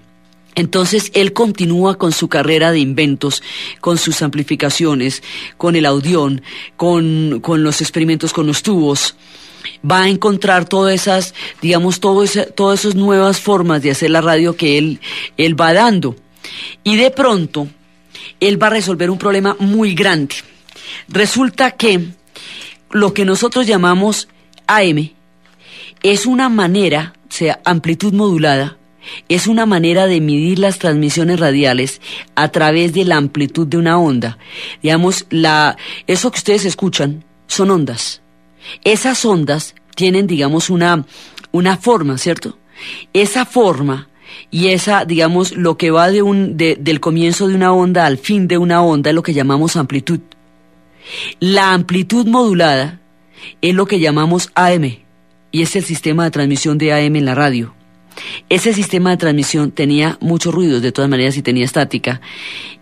Entonces él continúa con su carrera de inventos, con sus amplificaciones, con el audión, con los experimentos con los tubos. Va a encontrar todas esas nuevas formas de hacer la radio que él va dando. Y de pronto, él va a resolver un problema muy grande. Resulta que lo que nosotros llamamos AM es una manera, o sea, amplitud modulada, es una manera de medir las transmisiones radiales a través de la amplitud de una onda. Digamos, eso que ustedes escuchan son ondas. Esas ondas tienen, digamos, una forma, ¿cierto? Esa forma y esa, digamos, lo que va del comienzo de una onda al fin de una onda es lo que llamamos amplitud. La amplitud modulada es lo que llamamos AM, y es el sistema de transmisión de AM en la radio. Ese sistema de transmisión tenía muchos ruidos, de todas maneras, y tenía estática,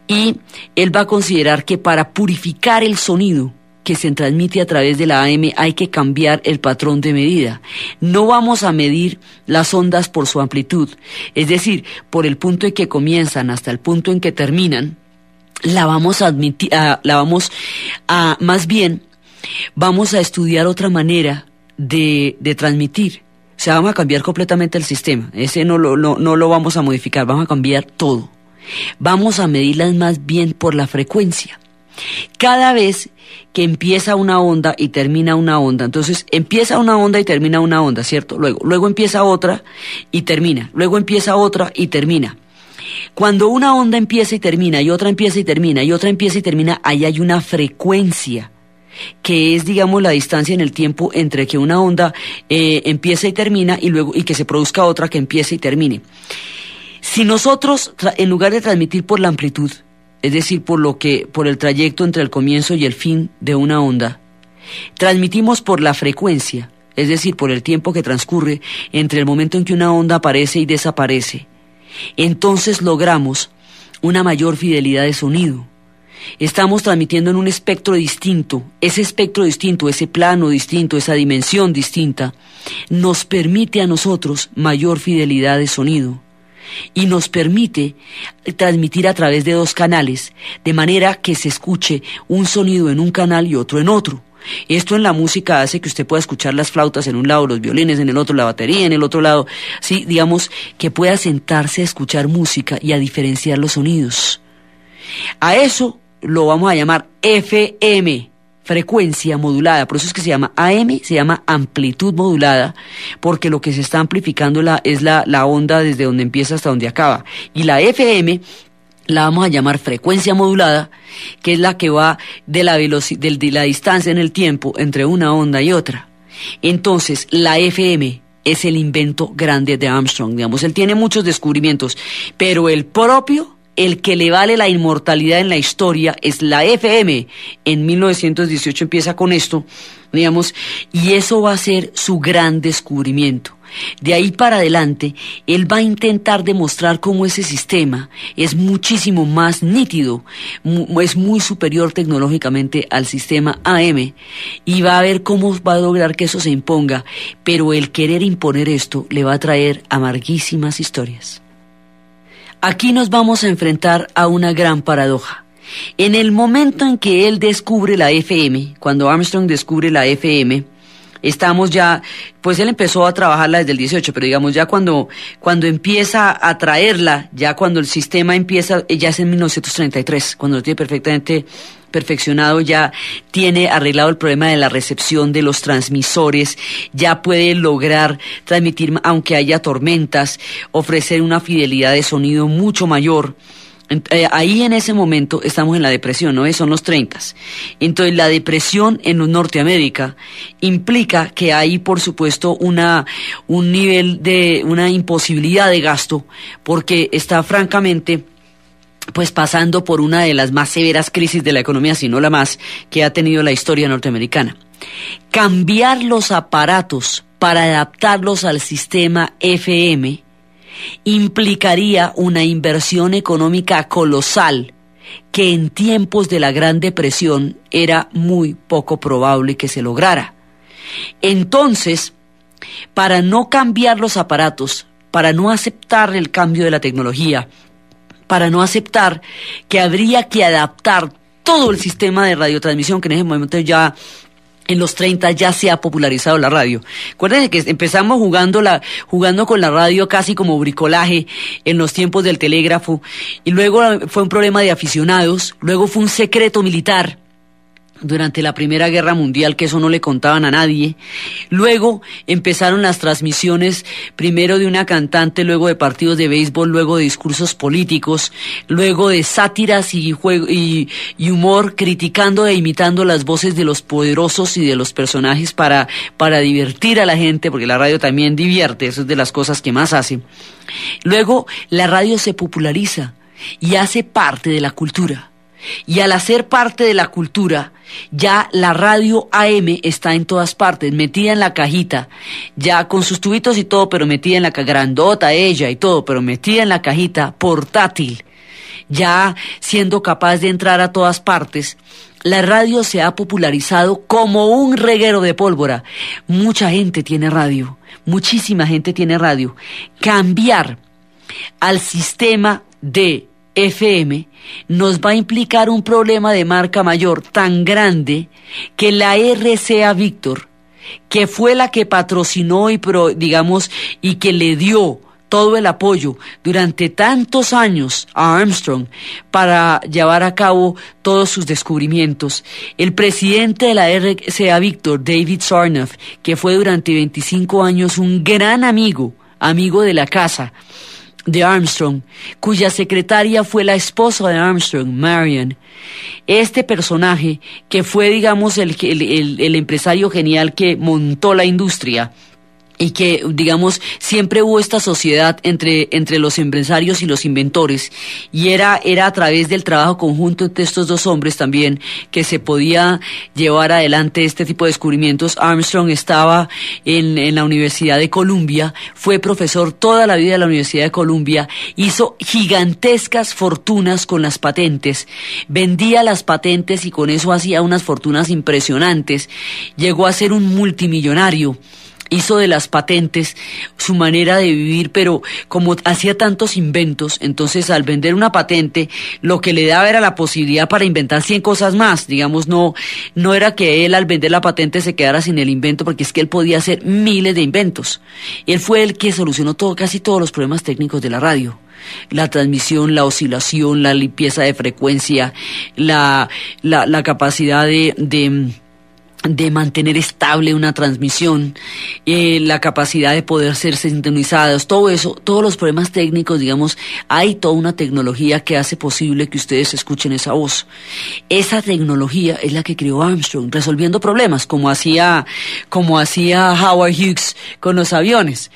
y él va a considerar que para purificar el sonido que se transmite a través de la AM hay que cambiar el patrón de medida. No vamos a medir las ondas por su amplitud, es decir, por el punto en que comienzan hasta el punto en que terminan. Más bien, vamos a estudiar otra manera de transmitir. O sea, vamos a cambiar completamente el sistema. Ese no lo vamos a modificar, vamos a cambiar todo. Vamos a medirlas más bien por la frecuencia. Cada vez que empieza una onda y termina una onda, entonces empieza una onda y termina una onda, ¿cierto? Luego empieza otra y termina, luego empieza otra y termina. Cuando una onda empieza y termina, y otra empieza y termina, y otra empieza y termina, ahí hay una frecuencia, que es, digamos, la distancia en el tiempo entre que una onda empieza y termina, y que se produzca otra que empiece y termine. Si nosotros, en lugar de transmitir por la amplitud, es decir, por el trayecto entre el comienzo y el fin de una onda, transmitimos por la frecuencia, es decir, por el tiempo que transcurre entre el momento en que una onda aparece y desaparece, entonces logramos una mayor fidelidad de sonido. Estamos transmitiendo en un espectro distinto. Ese espectro distinto, ese plano distinto, esa dimensión distinta, nos permite a nosotros mayor fidelidad de sonido. Y nos permite transmitir a través de dos canales, de manera que se escuche un sonido en un canal y otro en otro. Esto en la música hace que usted pueda escuchar las flautas en un lado, los violines en el otro, la batería en el otro lado. Sí, digamos, que pueda sentarse a escuchar música y a diferenciar los sonidos. A eso lo vamos a llamar FM, frecuencia modulada. Por eso es que se llama AM, se llama amplitud modulada, porque lo que se está amplificando es la onda desde donde empieza hasta donde acaba. Y la FM la vamos a llamar frecuencia modulada, que es la que va de la distancia en el tiempo entre una onda y otra. Entonces, la FM es el invento grande de Armstrong, digamos. Él tiene muchos descubrimientos, pero el que le vale la inmortalidad en la historia es la FM. En 1918 empieza con esto, digamos, y eso va a ser su gran descubrimiento. De ahí para adelante, él va a intentar demostrar cómo ese sistema es muchísimo más nítido, es muy superior tecnológicamente al sistema AM, y va a ver cómo va a lograr que eso se imponga, pero el querer imponer esto le va a traer amarguísimas historias. Aquí nos vamos a enfrentar a una gran paradoja. En el momento en que él descubre la FM, cuando Armstrong descubre la FM, estamos ya, pues él empezó a trabajarla desde el 18, pero digamos ya cuando empieza a traerla, ya cuando el sistema empieza, ya es en 1933, cuando lo tiene perfectamente perfeccionado, ya tiene arreglado el problema de la recepción de los transmisores, ya puede lograr transmitir, aunque haya tormentas, ofrecer una fidelidad de sonido mucho mayor. Ahí en ese momento estamos en la depresión, ¿no? Son los 30. Entonces la depresión en Norteamérica implica que hay, por supuesto, una imposibilidad de gasto, porque está francamente pues pasando por una de las más severas crisis de la economía, si no la más, que ha tenido la historia norteamericana. Cambiar los aparatos para adaptarlos al sistema FM implicaría una inversión económica colosal que en tiempos de la Gran Depresión era muy poco probable que se lograra. Entonces, para no cambiar los aparatos, para no aceptar el cambio de la tecnología, para no aceptar que habría que adaptar todo el sistema de radiotransmisión, que en ese momento ya en los 30 ya se ha popularizado la radio. Acuérdense que empezamos jugando con la radio casi como bricolaje en los tiempos del telégrafo, y luego fue un problema de aficionados, luego fue un secreto militar, durante la Primera Guerra Mundial, que eso no le contaban a nadie. Luego empezaron las transmisiones, primero de una cantante, luego de partidos de béisbol, luego de discursos políticos, luego de sátiras y humor, criticando e imitando las voces de los poderosos y de los personajes para divertir a la gente, porque la radio también divierte, eso es de las cosas que más hace. Luego la radio se populariza y hace parte de la cultura. Y al hacer parte de la cultura, ya la radio AM está en todas partes, metida en la cajita, ya con sus tubitos y todo, pero metida en la grandota ella y todo, pero metida en la cajita portátil, ya siendo capaz de entrar a todas partes. La radio se ha popularizado como un reguero de pólvora. Mucha gente tiene radio, muchísima gente tiene radio. Cambiar al sistema de FM nos va a implicar un problema de marca mayor tan grande que la RCA Victor, que fue la que patrocinó y que le dio todo el apoyo durante tantos años a Armstrong para llevar a cabo todos sus descubrimientos. El presidente de la RCA Victor, David Sarnoff, que fue durante 25 años un gran amigo de la casa de Armstrong, cuya secretaria fue la esposa de Armstrong, Marion. Este personaje, que fue, digamos, el empresario genial que montó la industria, y que, digamos, siempre hubo esta sociedad entre los empresarios y los inventores, y era a través del trabajo conjunto entre estos dos hombres también que se podía llevar adelante este tipo de descubrimientos. Armstrong estaba en la Universidad de Columbia, fue profesor toda la vida de la Universidad de Columbia, hizo gigantescas fortunas con las patentes, vendía las patentes y con eso hacía unas fortunas impresionantes, llegó a ser un multimillonario. Hizo de las patentes su manera de vivir, pero como hacía tantos inventos, entonces al vender una patente, lo que le daba era la posibilidad para inventar 100 cosas más. Digamos, no era que él al vender la patente se quedara sin el invento, porque es que él podía hacer miles de inventos. Él fue el que solucionó casi todos los problemas técnicos de la radio. La transmisión, la oscilación, la limpieza de frecuencia, la capacidad de mantener estable una transmisión, la capacidad de poder ser sintonizados, todo eso, todos los problemas técnicos, digamos, hay toda una tecnología que hace posible que ustedes escuchen esa voz. Esa tecnología es la que creó Armstrong, resolviendo problemas, como hacía Howard Hughes con los aviones.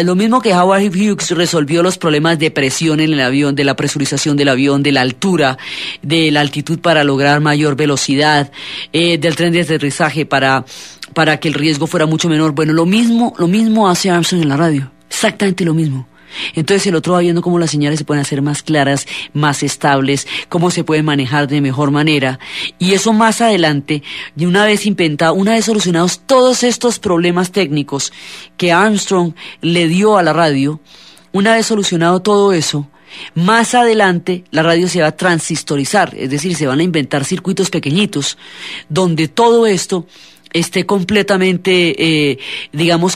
Lo mismo que Howard Hughes resolvió los problemas de presión en el avión, de la presurización del avión, de la altura, de la altitud para lograr mayor velocidad, del tren de aterrizaje para que el riesgo fuera mucho menor. Bueno, lo mismo hace Armstrong en la radio, exactamente lo mismo. Entonces el otro va viendo cómo las señales se pueden hacer más claras, más estables, cómo se pueden manejar de mejor manera, y eso más adelante, y una vez solucionados todos estos problemas técnicos que Armstrong le dio a la radio, una vez solucionado todo eso, más adelante la radio se va a transistorizar, es decir, se van a inventar circuitos pequeñitos donde todo esto esté completamente,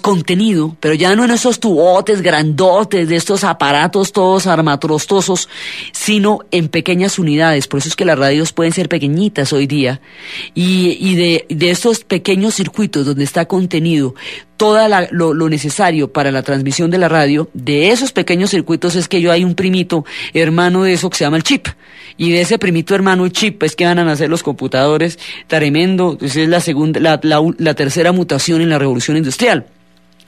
contenido, pero ya no en esos tubotes grandotes de estos aparatos todos armatrostosos, sino en pequeñas unidades. Por eso es que las radios pueden ser pequeñitas hoy día, y de estos pequeños circuitos donde está contenido todo lo necesario para la transmisión de la radio, de esos pequeños circuitos es que hay un primito hermano de eso que se llama el chip, y de ese primito hermano el chip es que van a nacer los computadores. Tremendo. Esa es la tercera mutación en la revolución industrial.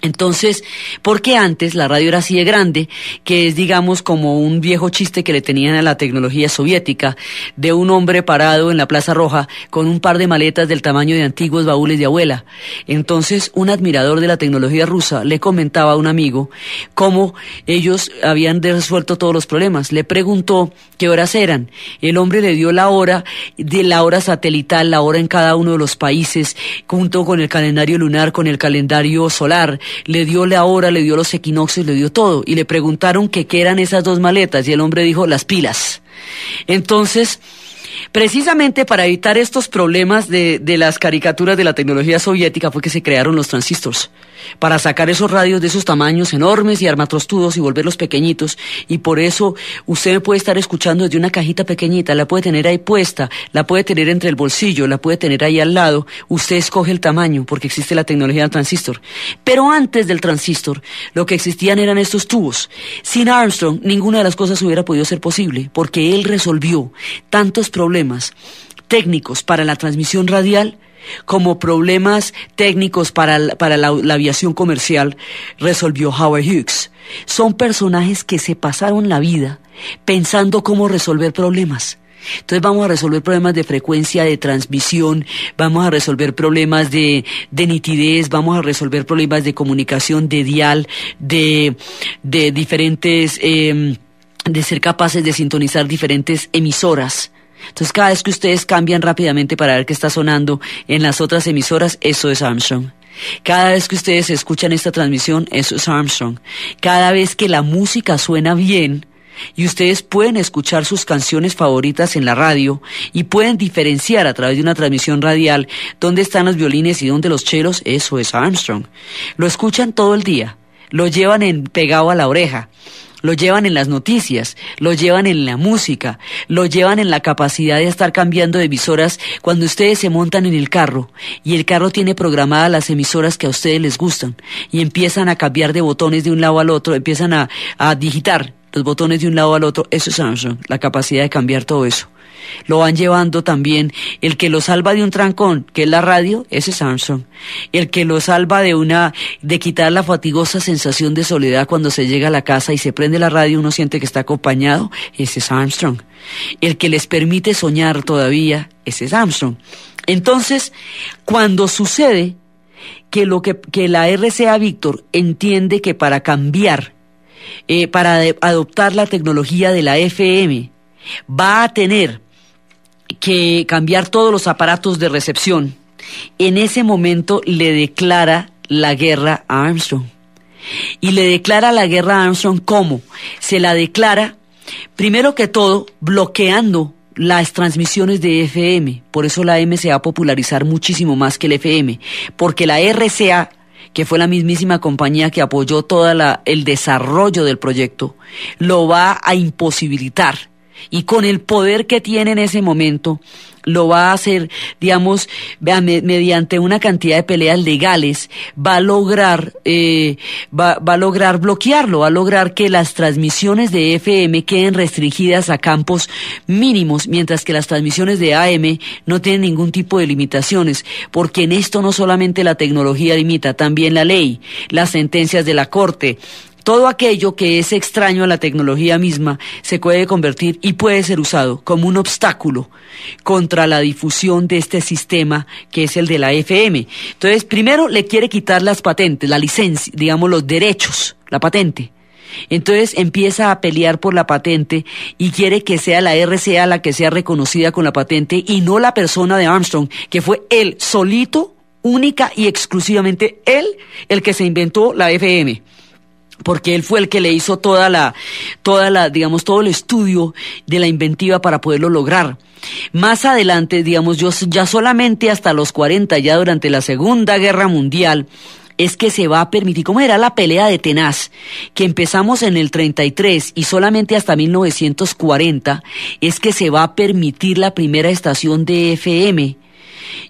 Entonces, porque antes la radio era así de grande, que es, digamos, como un viejo chiste que le tenían a la tecnología soviética, de un hombre parado en la Plaza Roja con un par de maletas del tamaño de antiguos baúles de abuela. Entonces, un admirador de la tecnología rusa le comentaba a un amigo cómo ellos habían resuelto todos los problemas. Le preguntó qué horas eran. El hombre le dio la hora satelital, la hora en cada uno de los países, junto con el calendario lunar, con el calendario solar. Le dio la hora, le dio los equinoccios, le dio todo. Y le preguntaron qué eran esas dos maletas, y el hombre dijo, las pilas. Entonces, precisamente para evitar estos problemas de las caricaturas de la tecnología soviética fue que se crearon los transistores. para sacar esos radios de esos tamaños enormes y armatrostudos y volverlos pequeñitos, y por eso usted me puede estar escuchando desde una cajita pequeñita, la puede tener ahí puesta, la puede tener entre el bolsillo, la puede tener ahí al lado, usted escoge el tamaño porque existe la tecnología del transistor. Pero antes del transistor, lo que existían eran estos tubos. Sin Armstrong, ninguna de las cosas hubiera podido ser posible, porque él resolvió tantos problemas técnicos para la transmisión radial como problemas técnicos para la aviación comercial resolvió Howard Hughes. Son personajes que se pasaron la vida pensando cómo resolver problemas. Entonces vamos a resolver problemas de frecuencia, de transmisión, vamos a resolver problemas de nitidez, vamos a resolver problemas de comunicación, de dial, de diferentes, de ser capaces de sintonizar diferentes emisoras. Entonces cada vez que ustedes cambian rápidamente para ver qué está sonando en las otras emisoras, eso es Armstrong. Cada vez que ustedes escuchan esta transmisión, eso es Armstrong. Cada vez que la música suena bien y ustedes pueden escuchar sus canciones favoritas en la radio y pueden diferenciar a través de una transmisión radial dónde están los violines y dónde los chelos, eso es Armstrong. Lo escuchan todo el día, lo llevan pegado a la oreja. Lo llevan en las noticias, lo llevan en la música, lo llevan en la capacidad de estar cambiando de emisoras cuando ustedes se montan en el carro y el carro tiene programadas las emisoras que a ustedes les gustan y empiezan a cambiar de botones de un lado al otro, empiezan a digitar los botones de un lado al otro. Eso es Armstrong, la capacidad de cambiar todo eso. Lo van llevando también. El que lo salva de un trancón, que es la radio, ese es Armstrong. El que lo salva de quitar la fatigosa sensación de soledad cuando se llega a la casa y se prende la radio, uno siente que está acompañado, ese es Armstrong. El que les permite soñar todavía, ese es Armstrong. Entonces, cuando sucede que la RCA Victor entiende que para cambiar, para adoptar la tecnología de la FM, va a tener que cambiar todos los aparatos de recepción, en ese momento le declara la guerra a Armstrong. Y le declara la guerra a Armstrong, ¿cómo? Se la declara, primero que todo, bloqueando las transmisiones de FM. Por eso la AM se va a popularizar muchísimo más que el FM, porque la RCA, que fue la mismísima compañía que apoyó todo el desarrollo del proyecto, lo va a imposibilitar. Y con el poder que tiene en ese momento, lo va a hacer, digamos, mediante una cantidad de peleas legales, va a lograr bloquearlo, va a lograr que las transmisiones de FM queden restringidas a campos mínimos, mientras que las transmisiones de AM no tienen ningún tipo de limitaciones, porque en esto no solamente la tecnología limita, también la ley, las sentencias de la Corte. Todo aquello que es extraño a la tecnología misma se puede convertir y puede ser usado como un obstáculo contra la difusión de este sistema que es el de la FM. Entonces, primero le quiere quitar las patentes, la licencia, digamos los derechos, la patente. Entonces empieza a pelear por la patente y quiere que sea la RCA la que sea reconocida con la patente y no la persona de Armstrong, que fue él solito, única y exclusivamente él, el que se inventó la FM. Porque él fue el que le hizo digamos, todo el estudio de la inventiva para poderlo lograr. Más adelante, digamos, ya solamente hasta los 40, ya durante la Segunda Guerra Mundial, es que se va a permitir, ¿cómo era la pelea de tenaz? Que empezamos en el 33 y solamente hasta 1940, es que se va a permitir la primera estación de FM.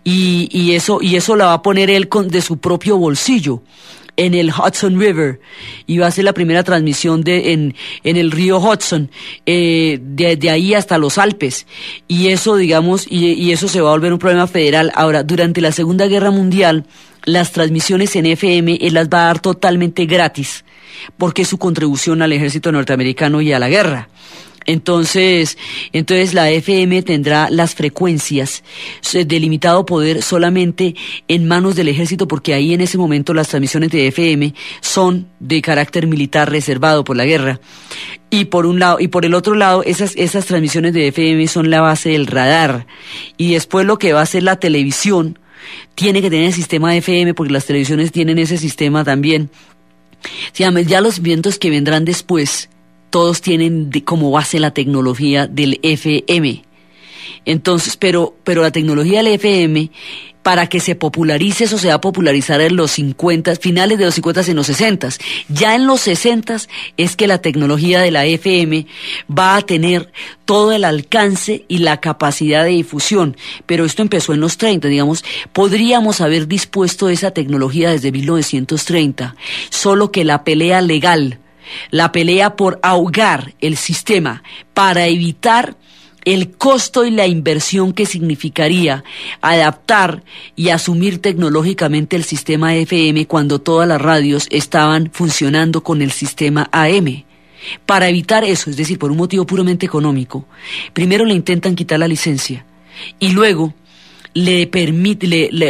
Y eso la va a poner él de su propio bolsillo, en el Hudson River, y va a ser la primera transmisión en el río Hudson, de ahí hasta los Alpes, y eso, digamos, y eso se va a volver un problema federal. Ahora, durante la Segunda Guerra Mundial, las transmisiones en FM él las va a dar totalmente gratis, porque es su contribución al ejército norteamericano y a la guerra. Entonces la FM tendrá las frecuencias de limitado poder solamente en manos del ejército, porque ahí en ese momento las transmisiones de FM son de carácter militar reservado por la guerra. Y por un lado, y por el otro lado, esas transmisiones de FM son la base del radar. Y después lo que va a ser la televisión tiene que tener el sistema de FM, porque las televisiones tienen ese sistema también. Ya los vientos que vendrán después, todos tienen como base la tecnología del FM. Entonces, pero la tecnología del FM para que se popularice. Eso se va a popularizar en los 50, finales de los 50 y en los 60. Ya en los 60 es que la tecnología de la FM va a tener todo el alcance y la capacidad de difusión, pero esto empezó en los 30, digamos, podríamos haber dispuesto esa tecnología desde 1930, solo que la pelea legal, la pelea por ahogar el sistema para evitar el costo y la inversión que significaría adaptar y asumir tecnológicamente el sistema FM cuando todas las radios estaban funcionando con el sistema AM. Para evitar eso, es decir, por un motivo puramente económico, primero le intentan quitar la licencia y luego le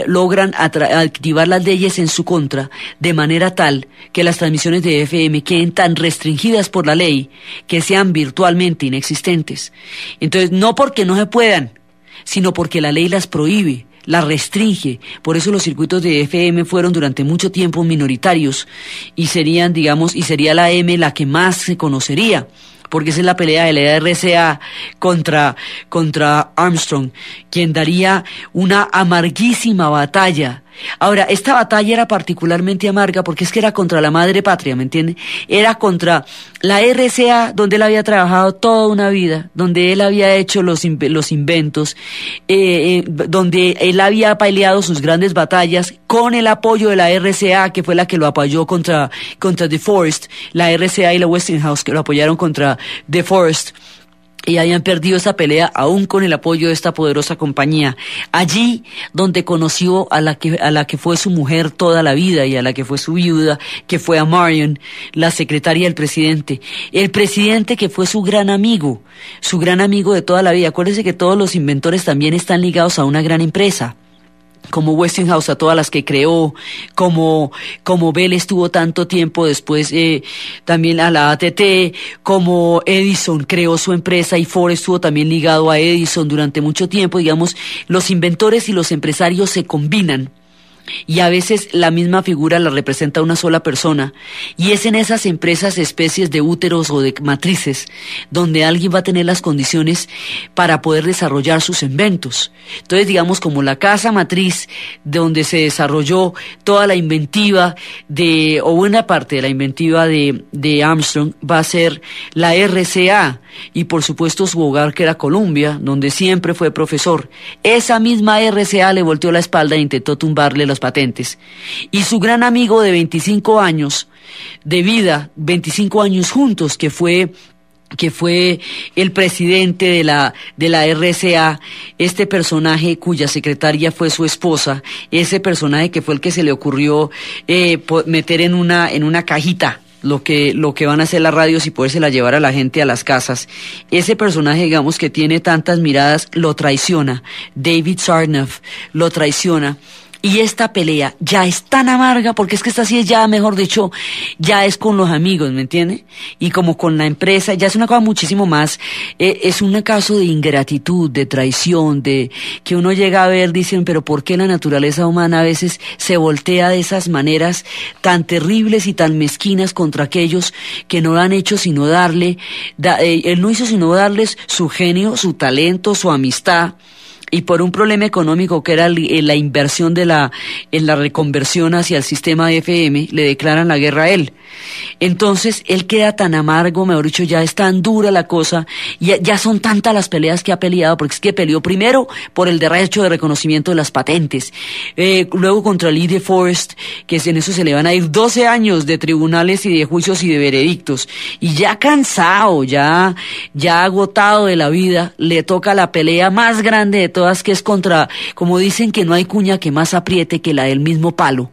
logran activar las leyes en su contra de manera tal que las transmisiones de FM queden tan restringidas por la ley que sean virtualmente inexistentes. Entonces, no porque no se puedan, sino porque la ley las prohíbe, las restringe. Por eso los circuitos de FM fueron durante mucho tiempo minoritarios y serían, digamos, y sería la AM la que más se conocería, porque esa es la pelea de la RCA contra Armstrong, quien daría una amarguísima batalla. Ahora, esta batalla era particularmente amarga porque es que era contra la madre patria, ¿me entiende? Era contra la RCA, donde él había trabajado toda una vida, donde él había hecho los inventos, donde él había peleado sus grandes batallas con el apoyo de la RCA, que fue la que lo apoyó contra DeForest, la RCA y la Westinghouse que lo apoyaron contra DeForest. Y habían perdido esa pelea aún con el apoyo de esta poderosa compañía. Allí donde conoció a la que fue su mujer toda la vida y a la que fue su viuda, que fue a Marion, la secretaria del presidente. El presidente que fue su gran amigo de toda la vida. Acuérdense que todos los inventores también están ligados a una gran empresa, como Westinghouse a todas las que creó, como Bell estuvo tanto tiempo después también a la AT&T, como Edison creó su empresa y Ford estuvo también ligado a Edison durante mucho tiempo. Digamos, los inventores y los empresarios se combinan y a veces la misma figura la representa una sola persona, y es en esas empresas especies de úteros o de matrices donde alguien va a tener las condiciones para poder desarrollar sus inventos. Entonces, digamos, como la casa matriz donde se desarrolló toda la inventiva o buena parte de la inventiva de Armstrong, va a ser la RCA, y por supuesto su hogar, que era Columbia, donde siempre fue profesor. Esa misma RCA le volteó la espalda e intentó tumbarle las patentes. Y su gran amigo de 25 años de vida, 25 años juntos, que fue el presidente de la RCA, este personaje cuya secretaria fue su esposa, ese personaje que fue el que se le ocurrió meter en una cajita lo que van a hacer las radios y podérsela llevar a la gente a las casas. Ese personaje, digamos, que tiene tantas miradas, lo traiciona. David Sarnoff lo traiciona. Y esta pelea ya es tan amarga, porque es que esta sí es ya, mejor dicho, ya es con los amigos, ¿me entiende? Y como con la empresa, ya es una cosa muchísimo más, es un caso de ingratitud, de traición, de que uno llega a ver, dicen, pero ¿por qué la naturaleza humana a veces se voltea de esas maneras tan terribles y tan mezquinas contra aquellos que no han hecho sino darle, él no hizo sino darles su genio, su talento, su amistad, y por un problema económico que era la inversión en la reconversión hacia el sistema FM, le declaran la guerra a él. Entonces, él queda tan amargo, mejor dicho, ya es tan dura la cosa, y ya son tantas las peleas que ha peleado, porque es que peleó primero por el derecho de reconocimiento de las patentes, luego contra Lee DeForest, que en eso se le van a ir 12 años de tribunales y de juicios y de veredictos, y ya cansado, ya agotado de la vida, le toca la pelea más grande de todas, que es contra, como dicen, que no hay cuña que más apriete que la del mismo palo.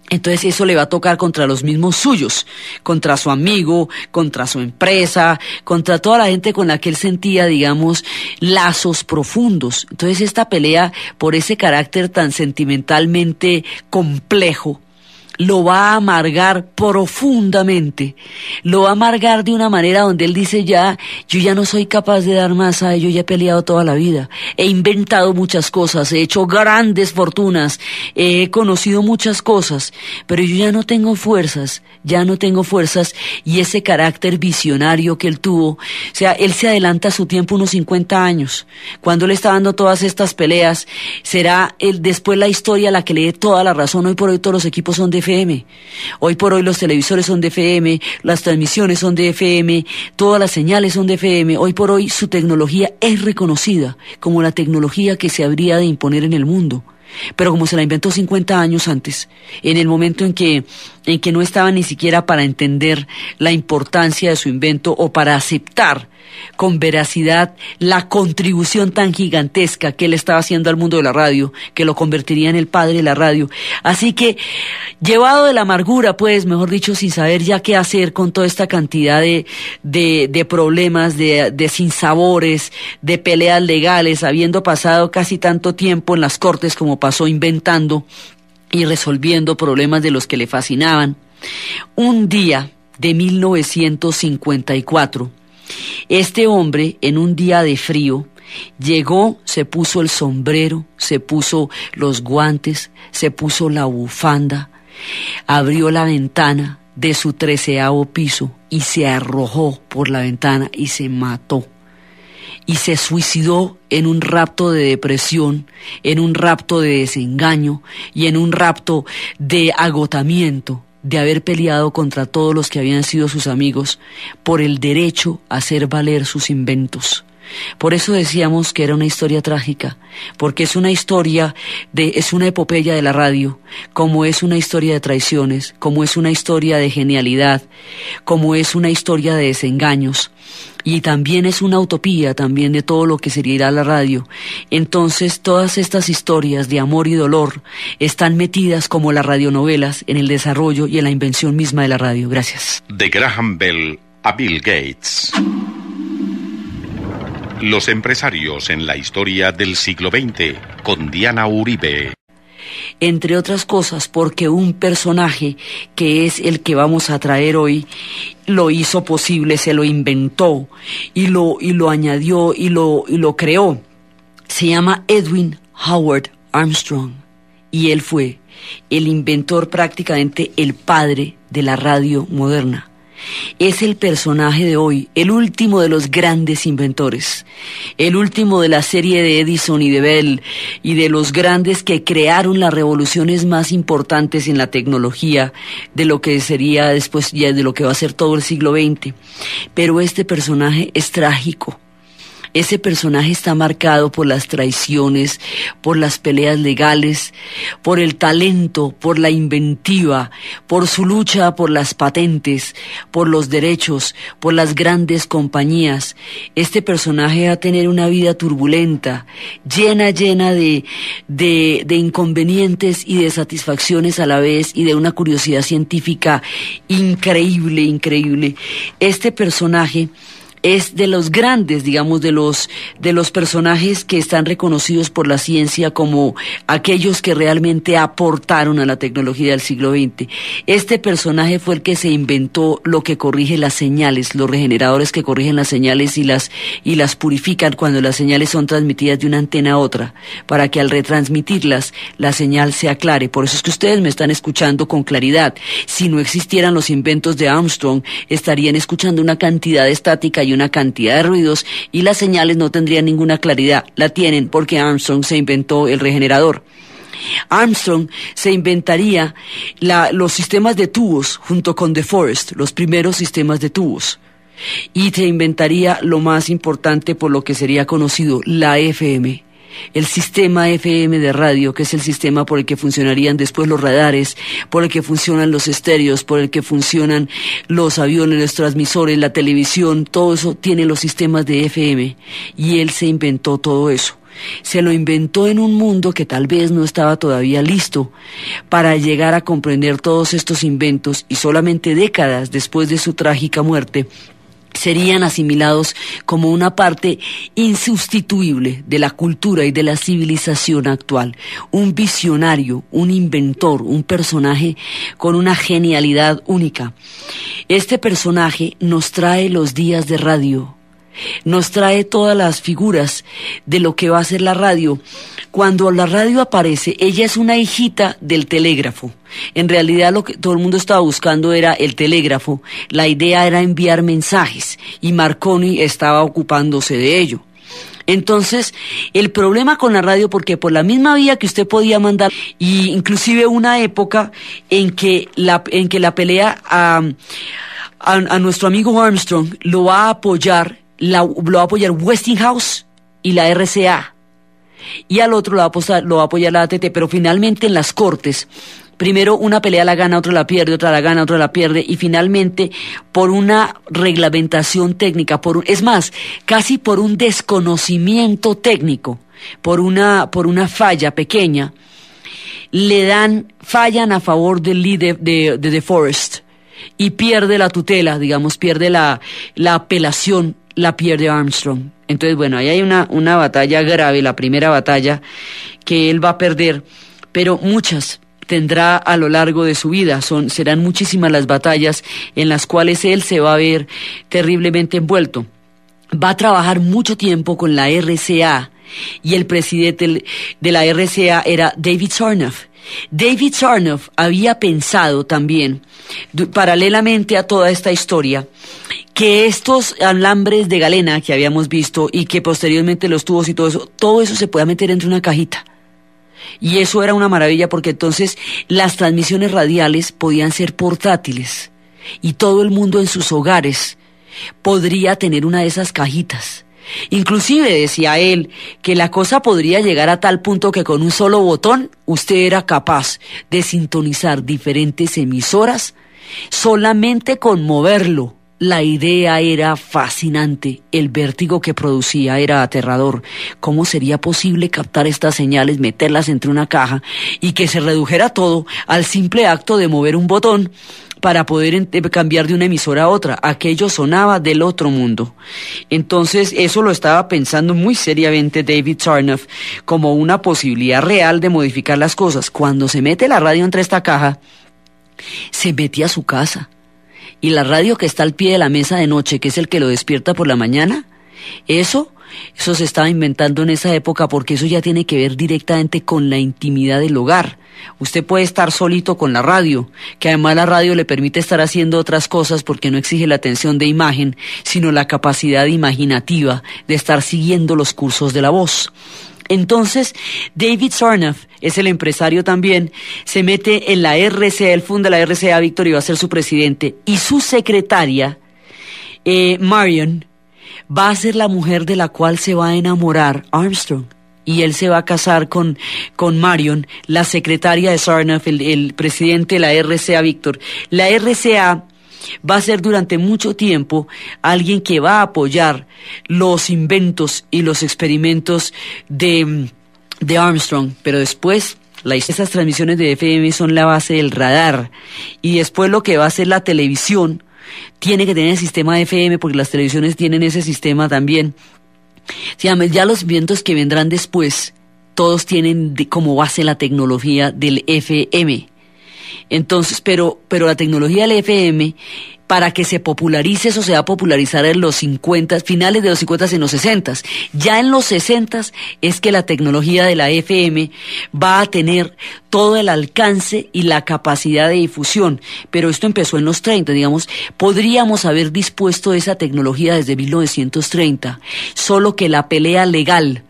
Entonces eso le va a tocar contra los mismos suyos, contra su amigo, contra su empresa, contra toda la gente con la que él sentía, digamos, lazos profundos. Entonces esta pelea, por ese carácter tan sentimentalmente complejo, lo va a amargar profundamente, lo va a amargar de una manera donde él dice yo ya no soy capaz de dar más a ello, ya he peleado toda la vida, he inventado muchas cosas, he hecho grandes fortunas, he conocido muchas cosas, pero yo ya no tengo fuerzas, y ese carácter visionario que él tuvo, o sea, él se adelanta a su tiempo unos 50 años, cuando le está dando todas estas peleas, será después la historia la que le dé toda la razón. Hoy por hoy todos los equipos son de FM, hoy por hoy los televisores son de FM, las transmisiones son de FM, todas las señales son de FM, hoy por hoy su tecnología es reconocida como la tecnología que se habría de imponer en el mundo. Pero como se la inventó 50 años antes, en el momento en que no estaba ni siquiera para entender la importancia de su invento o para aceptar con veracidad la contribución tan gigantesca que él estaba haciendo al mundo de la radio, que lo convertiría en el padre de la radio. Así que, llevado de la amargura, pues, mejor dicho, sin saber ya qué hacer con toda esta cantidad de problemas, de sinsabores, de peleas legales, habiendo pasado casi tanto tiempo en las cortes como pasó inventando y resolviendo problemas de los que le fascinaban, un día de 1954, este hombre, en un día de frío, llegó, se puso el sombrero, se puso los guantes, se puso la bufanda, abrió la ventana de su 13º piso y se arrojó por la ventana y se mató. Y se suicidó en un rapto de depresión, en un rapto de desengaño y en un rapto de agotamiento, de haber peleado contra todos los que habían sido sus amigos por el derecho a hacer valer sus inventos. Por eso decíamos que era una historia trágica, porque es una historia es una epopeya de la radio, como es una historia de traiciones, como es una historia de genialidad, como es una historia de desengaños, y también es una utopía también de todo lo que sería la radio. Entonces todas estas historias de amor y dolor están metidas como las radionovelas en el desarrollo y en la invención misma de la radio. Gracias. De Graham Bell a Bill Gates. Los empresarios en la historia del siglo XX, con Diana Uribe. Entre otras cosas porque un personaje que es el que vamos a traer hoy lo hizo posible, se lo inventó y lo añadió y lo creó. Se llama Edwin Howard Armstrong y él fue el inventor, prácticamente el padre de la radio moderna. Es el personaje de hoy, el último de los grandes inventores, el último de la serie de Edison y de Bell y de los grandes que crearon las revoluciones más importantes en la tecnología de lo que sería después ya de lo que va a ser todo el siglo XX. Pero este personaje es trágico. Ese personaje está marcado por las traiciones, por las peleas legales, por el talento, por la inventiva, por su lucha por las patentes, por los derechos, por las grandes compañías. Este personaje va a tener una vida turbulenta, llena de inconvenientes y de satisfacciones a la vez y de una curiosidad científica increíble. Este personaje es de los grandes, digamos, de los personajes que están reconocidos por la ciencia como aquellos que realmente aportaron a la tecnología del siglo XX. Este personaje fue el que se inventó lo que corrige las señales, los regeneradores que corrigen las señales y las purifican cuando las señales son transmitidas de una antena a otra, para que al retransmitirlas la señal se aclare. Por eso es que ustedes me están escuchando con claridad. Si no existieran los inventos de Armstrong, estarían escuchando una cantidad estática y una cantidad de ruidos y las señales no tendrían ninguna claridad. La tienen porque Armstrong se inventó el regenerador. Armstrong se inventaría los sistemas de tubos junto con De Forest, los primeros sistemas de tubos, y se inventaría lo más importante por lo que sería conocido, la FM. El sistema FM de radio, que es el sistema por el que funcionarían después los radares, por el que funcionan los estéreos, por el que funcionan los aviones, los transmisores, la televisión, todo eso tiene los sistemas de FM, y él se inventó todo eso. Se lo inventó en un mundo que tal vez no estaba todavía listo para llegar a comprender todos estos inventos, y solamente décadas después de su trágica muerte serían asimilados como una parte insustituible de la cultura y de la civilización actual. Un visionario, un inventor, un personaje con una genialidad única. Este personaje nos trae los días de radio, nos trae todas las figuras de lo que va a ser la radio. Cuando la radio aparece, ella es una hijita del telégrafo. En realidad lo que todo el mundo estaba buscando era el telégrafo. La idea era enviar mensajes y Marconi estaba ocupándose de ello. Entonces, el problema con la radio, porque por la misma vía que usted podía mandar, y inclusive una época en que la pelea a nuestro amigo Armstrong lo va a apoyar Westinghouse y la RCA. Y al otro lo va a apoyar la AT&T, pero finalmente en las cortes, primero una pelea la gana, otra la pierde, otra la gana, otra la pierde, y finalmente por una reglamentación técnica, es más, casi por un desconocimiento técnico, por una falla pequeña, fallan a favor del líder de DeForest, y pierde la tutela, digamos, pierde la apelación, la pierde Armstrong. Entonces, bueno, ahí hay una batalla grave, la primera batalla que él va a perder, pero muchas tendrá a lo largo de su vida. Serán muchísimas las batallas en las cuales él se va a ver terriblemente envuelto. Va a trabajar mucho tiempo con la RCA, y el presidente de la RCA era David Sarnoff. David Sarnoff había pensado también, paralelamente a toda esta historia, que estos alambres de galena que habíamos visto y que posteriormente los tubos y todo eso se pueda meter entre una cajita. Y eso era una maravilla, porque entonces las transmisiones radiales podían ser portátiles y todo el mundo en sus hogares podría tener una de esas cajitas. Inclusive decía él que la cosa podría llegar a tal punto que con un solo botón usted era capaz de sintonizar diferentes emisoras solamente con moverlo. La idea era fascinante, el vértigo que producía era aterrador. ¿Cómo sería posible captar estas señales, meterlas entre una caja y que se redujera todo al simple acto de mover un botón para poder cambiar de una emisora a otra? Aquello sonaba del otro mundo. Entonces eso lo estaba pensando muy seriamente David Sarnoff como una posibilidad real de modificar las cosas. Cuando se mete la radio entre esta caja, se mete a su casa. Y la radio que está al pie de la mesa de noche, que es el que lo despierta por la mañana, eso se estaba inventando en esa época, porque eso ya tiene que ver directamente con la intimidad del hogar. Usted puede estar solito con la radio, que además la radio le permite estar haciendo otras cosas porque no exige la atención de imagen, sino la capacidad imaginativa de estar siguiendo los cursos de la voz. Entonces, David Sarnoff es el empresario también, se mete en la RCA, él funda la RCA Victor y va a ser su presidente, y su secretaria, Marion, va a ser la mujer de la cual se va a enamorar Armstrong, y él se va a casar con Marion, la secretaria de Sarnoff, el presidente de la RCA Victor. La RCA va a ser durante mucho tiempo alguien que va a apoyar los inventos y los experimentos de Armstrong, pero después esas transmisiones de FM son la base del radar, y después lo que va a ser la televisión tiene que tener el sistema de FM, porque las televisiones tienen ese sistema también. Ya los inventos que vendrán después, todos tienen como base la tecnología del FM. Entonces, pero la tecnología del FM, para que se popularice, eso se va a popularizar en los 50, finales de los 50 y en los 60. Ya en los 60 es que la tecnología de la FM va a tener todo el alcance y la capacidad de difusión. Pero esto empezó en los 30, digamos, podríamos haber dispuesto esa tecnología desde 1930, solo que la pelea legal,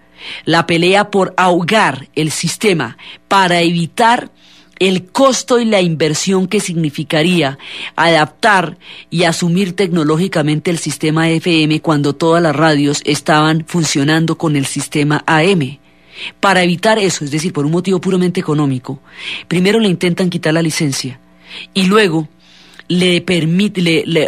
la pelea por ahogar el sistema, para evitar el costo y la inversión que significaría adaptar y asumir tecnológicamente el sistema FM cuando todas las radios estaban funcionando con el sistema AM. Para evitar eso, es decir, por un motivo puramente económico, primero le intentan quitar la licencia y luego le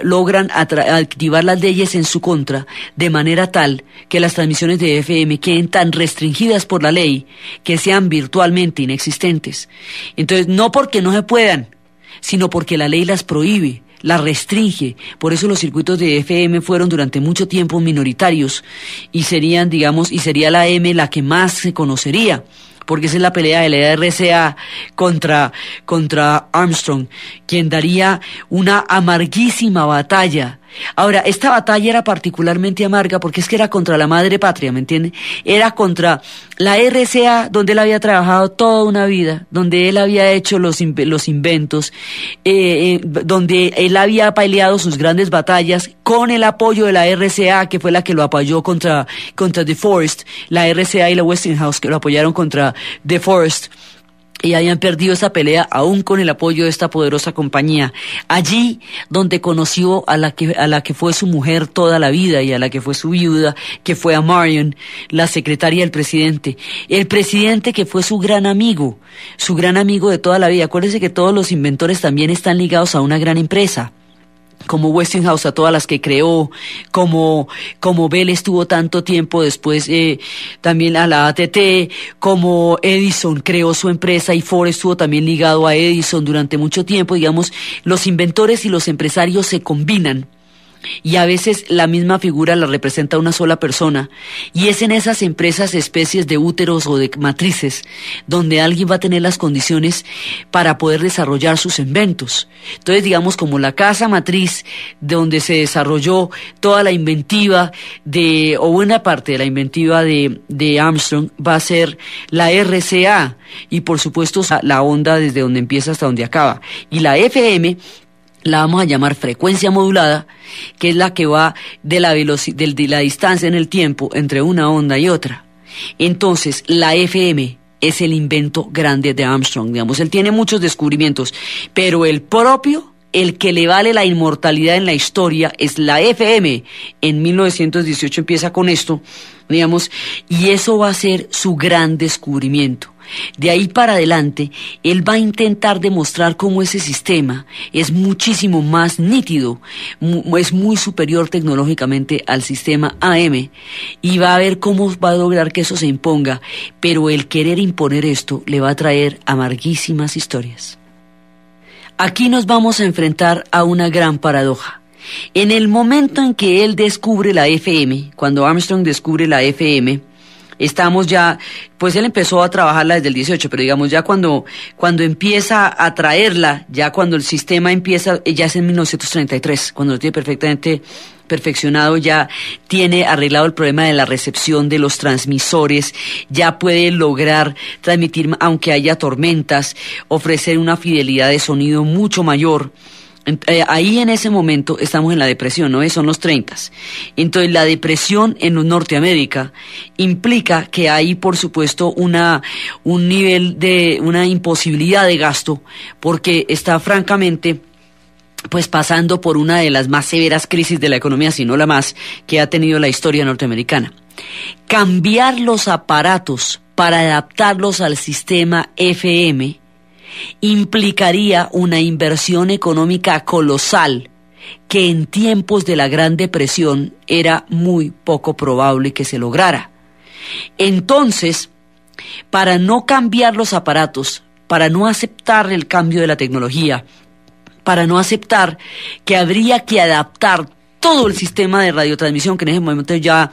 logran activar las leyes en su contra, de manera tal que las transmisiones de FM queden tan restringidas por la ley que sean virtualmente inexistentes. Entonces, no porque no se puedan, sino porque la ley las prohíbe, la restringe. Por eso los circuitos de FM fueron durante mucho tiempo minoritarios y serían, digamos, y sería la M la que más se conocería, porque esa es la pelea de la RCA contra Armstrong, quien daría una amarguísima batalla. Ahora, esta batalla era particularmente amarga porque es que era contra la madre patria, ¿me entiende? Era contra la RCA, donde él había trabajado toda una vida, donde él había hecho los inventos, donde él había peleado sus grandes batallas con el apoyo de la RCA, que fue la que lo apoyó contra The Forest, la RCA y la Westinghouse que lo apoyaron contra The Forest. Y habían perdido esa pelea aún con el apoyo de esta poderosa compañía. Allí donde conoció a la que fue su mujer toda la vida y a la que fue su viuda, que fue a Marion, la secretaria del presidente. El presidente que fue su gran amigo de toda la vida. Acuérdense que todos los inventores también están ligados a una gran empresa, como Westinghouse a todas las que creó, como Bell estuvo tanto tiempo después también a la AT&T, como Edison creó su empresa y Ford estuvo también ligado a Edison durante mucho tiempo. Digamos, los inventores y los empresarios se combinan. Y a veces la misma figura la representa una sola persona, y es en esas empresas especies de úteros o de matrices donde alguien va a tener las condiciones para poder desarrollar sus inventos. Entonces, digamos, como la casa matriz donde se desarrolló toda la inventiva o buena parte de la inventiva de Armstrong, va a ser la RCA, y por supuesto la onda desde donde empieza hasta donde acaba. Y la FM la vamos a llamar frecuencia modulada, que es la que va de la distancia en el tiempo entre una onda y otra. Entonces, la FM es el invento grande de Armstrong. Digamos, él tiene muchos descubrimientos, pero el que le vale la inmortalidad en la historia es la FM. En 1918 empieza con esto, digamos, y eso va a ser su gran descubrimiento. De ahí para adelante, él va a intentar demostrar cómo ese sistema es muchísimo más nítido, es muy superior tecnológicamente al sistema AM, y va a ver cómo va a lograr que eso se imponga, pero el querer imponer esto le va a traer amarguísimas historias. Aquí nos vamos a enfrentar a una gran paradoja. En el momento en que él descubre la FM, cuando Armstrong descubre la FM, estamos ya, pues él empezó a trabajarla desde el 18, pero digamos ya cuando empieza a traerla, ya cuando el sistema empieza, ya es en 1933, cuando lo tiene perfectamente perfeccionado, ya tiene arreglado el problema de la recepción de los transmisores, ya puede lograr transmitir, aunque haya tormentas, ofrecer una fidelidad de sonido mucho mayor. Ahí en ese momento estamos en la depresión, ¿no? Son los 30. Entonces la depresión en Norteamérica implica que hay, por supuesto, un nivel de una imposibilidad de gasto, porque está francamente pues pasando por una de las más severas crisis de la economía, si no la más, que ha tenido la historia norteamericana. Cambiar los aparatos para adaptarlos al sistema FM implicaría una inversión económica colosal que en tiempos de la Gran Depresión era muy poco probable que se lograra. Entonces, para no cambiar los aparatos, para no aceptar el cambio de la tecnología, para no aceptar que habría que adaptar todo el sistema de radiotransmisión, que en ese momento ya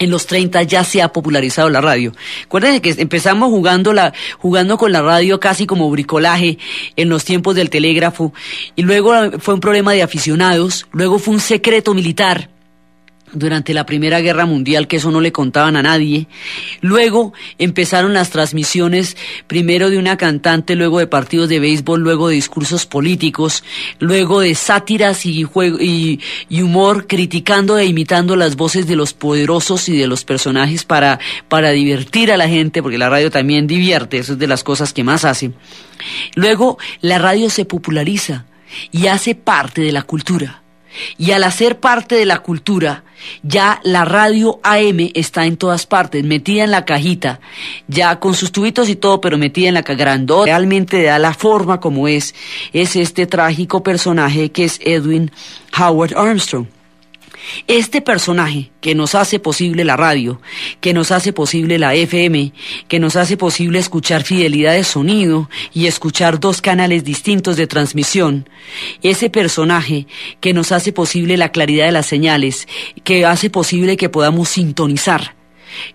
en los 30 ya se ha popularizado la radio. Acuérdense que empezamos jugando con la radio casi como bricolaje en los tiempos del telégrafo, y luego fue un problema de aficionados, luego fue un secreto militar durante la Primera Guerra Mundial, que eso no le contaban a nadie. Luego empezaron las transmisiones, primero de una cantante, luego de partidos de béisbol, luego de discursos políticos, luego de sátiras y humor, criticando e imitando las voces de los poderosos y de los personajes para divertir a la gente, porque la radio también divierte, eso es de las cosas que más hace. Luego la radio se populariza y hace parte de la cultura. Y al hacer parte de la cultura, ya la radio AM está en todas partes, metida en la cajita, ya con sus tubitos y todo, pero metida en la grandota. Realmente da la forma como es este trágico personaje que es Edwin Howard Armstrong. Este personaje que nos hace posible la radio, que nos hace posible la FM, que nos hace posible escuchar fidelidad de sonido y escuchar 2 canales distintos de transmisión, ese personaje que nos hace posible la claridad de las señales, que hace posible que podamos sintonizar,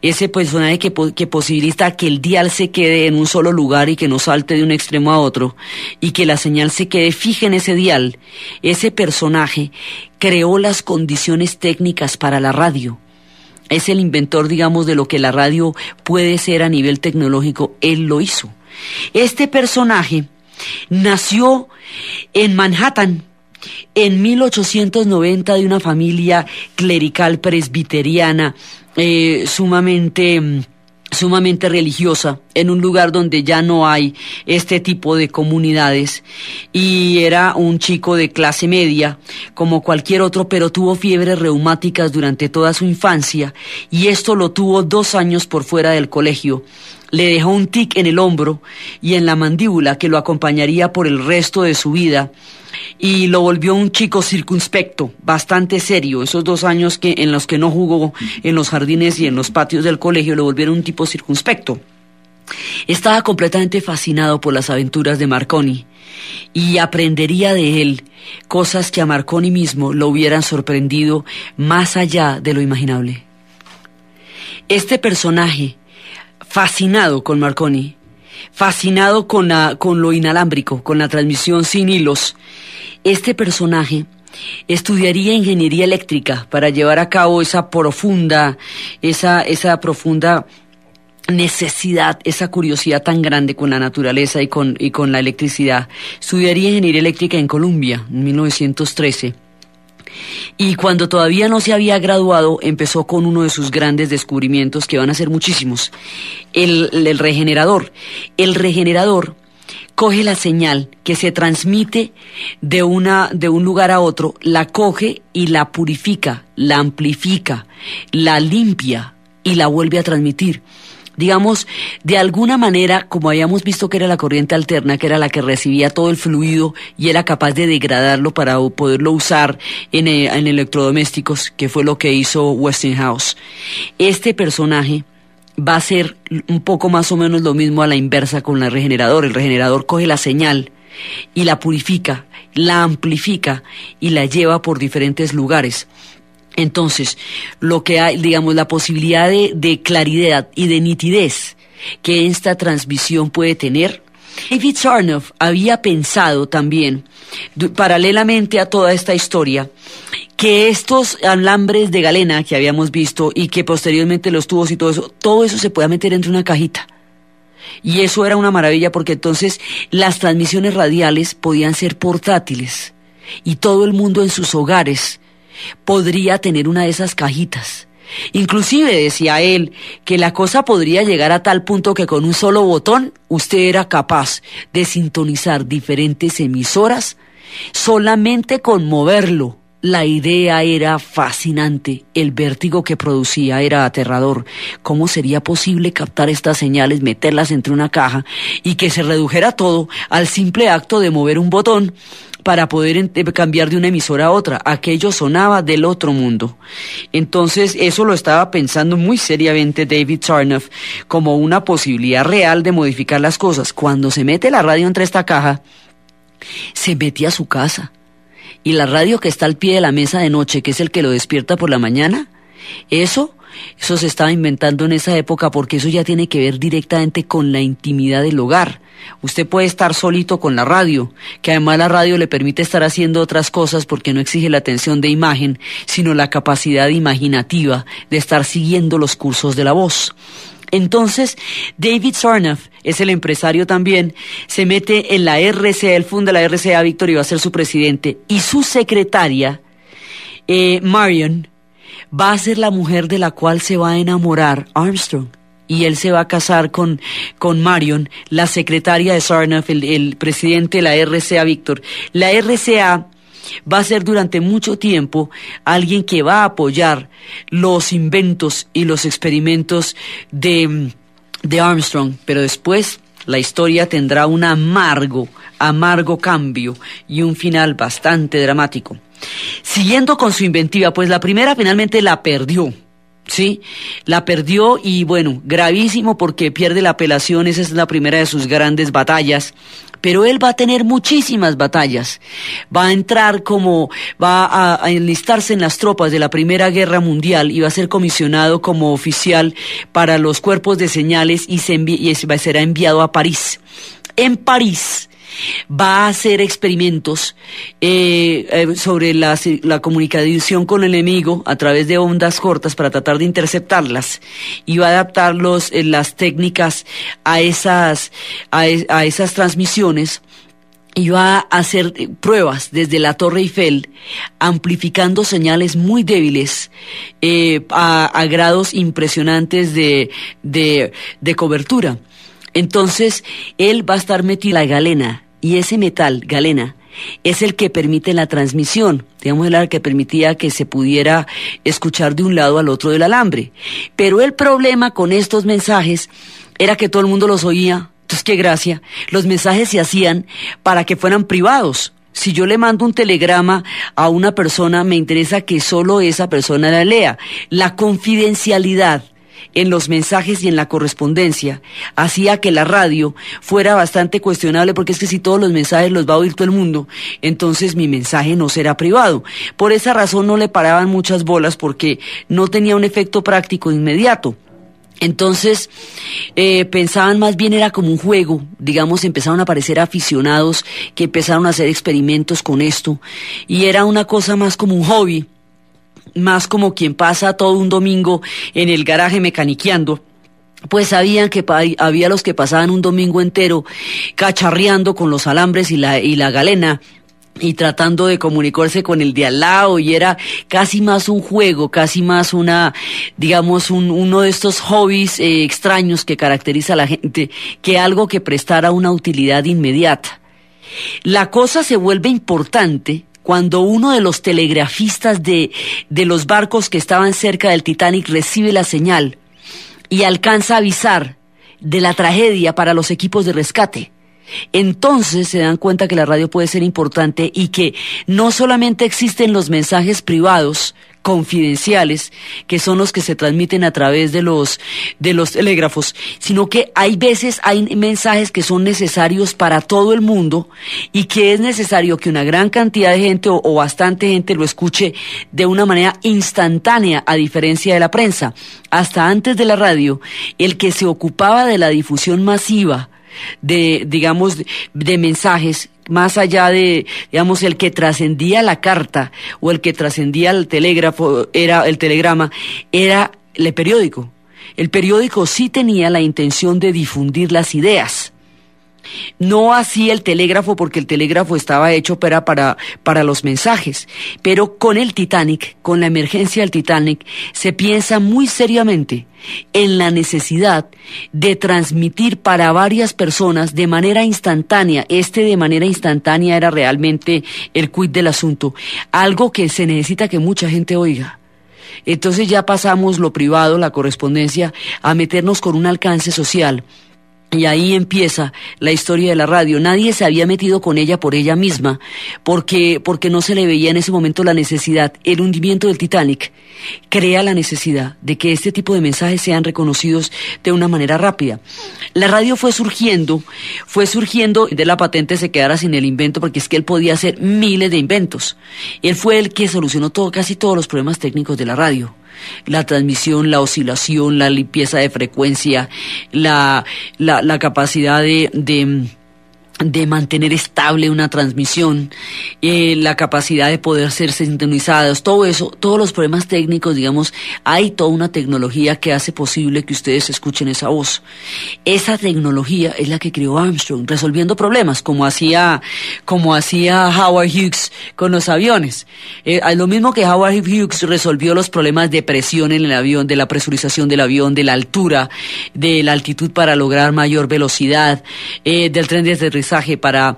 ese personaje que posibilita que el dial se quede en un solo lugar y que no salte de un extremo a otro, y que la señal se quede fija en ese dial, ese personaje creó las condiciones técnicas para la radio. Es el inventor, digamos, de lo que la radio puede ser a nivel tecnológico. Él lo hizo. Este personaje nació en Manhattan en 1890 de una familia clerical presbiteriana sumamente religiosa, en un lugar donde ya no hay este tipo de comunidades, y era un chico de clase media como cualquier otro, pero tuvo fiebres reumáticas durante toda su infancia, y esto lo tuvo 2 años por fuera del colegio. Le dejó un tic en el hombro y en la mandíbula que lo acompañaría por el resto de su vida, y lo volvió un chico circunspecto, bastante serio. Esos 2 años en los que no jugó en los jardines y en los patios del colegio lo volvieron un tipo circunspecto. Estaba completamente fascinado por las aventuras de Marconi y aprendería de él cosas que a Marconi mismo lo hubieran sorprendido más allá de lo imaginable. Este personaje, fascinado con Marconi, fascinado con lo inalámbrico, con la transmisión sin hilos, este personaje estudiaría ingeniería eléctrica para llevar a cabo esa profunda necesidad, esa curiosidad tan grande con la naturaleza y con la electricidad. Estudiaría ingeniería eléctrica en Columbia en 1913. Y cuando todavía no se había graduado, empezó con uno de sus grandes descubrimientos, que van a ser muchísimos: el regenerador. El regenerador coge la señal que se transmite de un lugar a otro, la coge y la purifica, la amplifica, la limpia y la vuelve a transmitir. Digamos, de alguna manera, como habíamos visto que era la corriente alterna, que era la que recibía todo el fluido y era capaz de degradarlo para poderlo usar en electrodomésticos, que fue lo que hizo Westinghouse. Este personaje va a ser un poco más o menos lo mismo a la inversa con el regenerador. El regenerador coge la señal y la purifica, la amplifica y la lleva por diferentes lugares. Entonces, lo que hay, digamos, la posibilidad de claridad y de nitidez que esta transmisión puede tener. David Sarnoff había pensado también, paralelamente a toda esta historia, que estos alambres de galena que habíamos visto y que posteriormente los tubos y todo eso se pueda meter entre una cajita. Y eso era una maravilla, porque entonces las transmisiones radiales podían ser portátiles y todo el mundo en sus hogares podría tener una de esas cajitas. Inclusive decía él que la cosa podría llegar a tal punto que con un solo botón usted era capaz de sintonizar diferentes emisoras solamente con moverlo. La idea era fascinante, el vértigo que producía era aterrador. ¿Cómo sería posible captar estas señales, meterlas entre una caja y que se redujera todo al simple acto de mover un botón para poder cambiar de una emisora a otra? Aquello sonaba del otro mundo. Entonces eso lo estaba pensando muy seriamente David Sarnoff como una posibilidad real de modificar las cosas. Cuando se mete la radio entre esta caja, se mete a su casa. Y la radio que está al pie de la mesa de noche, que es el que lo despierta por la mañana, eso se estaba inventando en esa época, porque eso ya tiene que ver directamente con la intimidad del hogar. Usted puede estar solito con la radio, que además la radio le permite estar haciendo otras cosas porque no exige la atención de imagen, sino la capacidad imaginativa de estar siguiendo los cursos de la voz. Entonces, David Sarnoff es el empresario también, se mete en la RCA, él funda la RCA Victor y va a ser su presidente, y su secretaria, Marion, va a ser la mujer de la cual se va a enamorar Armstrong, y él se va a casar con Marion, la secretaria de Sarnoff, el presidente de la RCA Victor. La RCA va a ser durante mucho tiempo alguien que va a apoyar los inventos y los experimentos de Armstrong, pero después la historia tendrá un amargo amargo cambio y un final bastante dramático. Siguiendo con su inventiva, pues la primera finalmente la perdió. Sí, la perdió y bueno, gravísimo porque pierde la apelación, esa es la primera de sus grandes batallas. Pero él va a tener muchísimas batallas. Va a entrar va a enlistarse en las tropas de la Primera Guerra Mundial y va a ser comisionado como oficial para los cuerpos de señales y será enviado a París. En París va a hacer experimentos sobre la comunicación con el enemigo a través de ondas cortas para tratar de interceptarlas, y va a adaptar las técnicas a esas transmisiones, y va a hacer pruebas desde la Torre Eiffel, amplificando señales muy débiles a grados impresionantes de cobertura. Entonces, él va a estar metido en la galena, y ese metal, galena, es el que permite la transmisión, digamos, el que permitía que se pudiera escuchar de un lado al otro del alambre. Pero el problema con estos mensajes era que todo el mundo los oía. Entonces, qué gracia, los mensajes se hacían para que fueran privados. Si yo le mando un telegrama a una persona, me interesa que solo esa persona la lea. La confidencialidad en los mensajes y en la correspondencia hacía que la radio fuera bastante cuestionable, porque es que si todos los mensajes los va a oír todo el mundo, entonces mi mensaje no será privado. Por esa razón no le paraban muchas bolas, porque no tenía un efecto práctico inmediato. Entonces, pensaban más bien era como un juego, digamos, empezaron a aparecer aficionados que empezaron a hacer experimentos con esto, y era una cosa más como un hobby, más como quien pasa todo un domingo en el garaje mecaniqueando. Pues sabían que había los que pasaban un domingo entero cacharreando con los alambres y la galena, y tratando de comunicarse con el de al lado, y era casi más un juego, casi más uno de estos hobbies extraños que caracteriza a la gente, que algo que prestara una utilidad inmediata. La cosa se vuelve importante cuando uno de los telegrafistas de los barcos que estaban cerca del Titanic recibe la señal y alcanza a avisar de la tragedia para los equipos de rescate. Entonces se dan cuenta que la radio puede ser importante, y que no solamente existen los mensajes privados confidenciales, que son los que se transmiten a través de los telégrafos, sino que hay mensajes que son necesarios para todo el mundo, y que es necesario que una gran cantidad de gente o bastante gente lo escuche de una manera instantánea, a diferencia de la prensa. Hasta antes de la radio, el que se ocupaba de la difusión masiva de mensajes, más allá de, el que trascendía la carta o el que trascendía el telegrama, era el periódico. El periódico sí tenía la intención de difundir las ideas. No así el telégrafo, porque el telégrafo estaba hecho para los mensajes. Pero con el Titanic, con la emergencia del Titanic, se piensa muy seriamente en la necesidad de transmitir para varias personas de manera instantánea. De manera instantánea era realmente el quid del asunto, algo que se necesita que mucha gente oiga. Entonces ya pasamos lo privado, la correspondencia, a meternos con un alcance social. Y ahí empieza la historia de la radio. Nadie se había metido con ella por ella misma, porque no se le veía en ese momento la necesidad. El hundimiento del Titanic crea la necesidad de que este tipo de mensajes sean reconocidos de una manera rápida. La radio fue surgiendo, de la patente se quedara sin el invento, porque es que él podía hacer miles de inventos. Él fue el que solucionó casi todos los problemas técnicos de la radio. La transmisión, la oscilación, la limpieza de frecuencia, la capacidad de mantener estable una transmisión, la capacidad de poder ser sintonizados, todo eso, todos los problemas técnicos, hay toda una tecnología que hace posible que ustedes escuchen esa voz. Esa tecnología es la que creó Armstrong, resolviendo problemas, como hacía Howard Hughes con los aviones. Lo mismo que Howard Hughes resolvió los problemas de presión en el avión, de la presurización del avión, de la altura, de la altitud para lograr mayor velocidad, del tren de aterrizaje para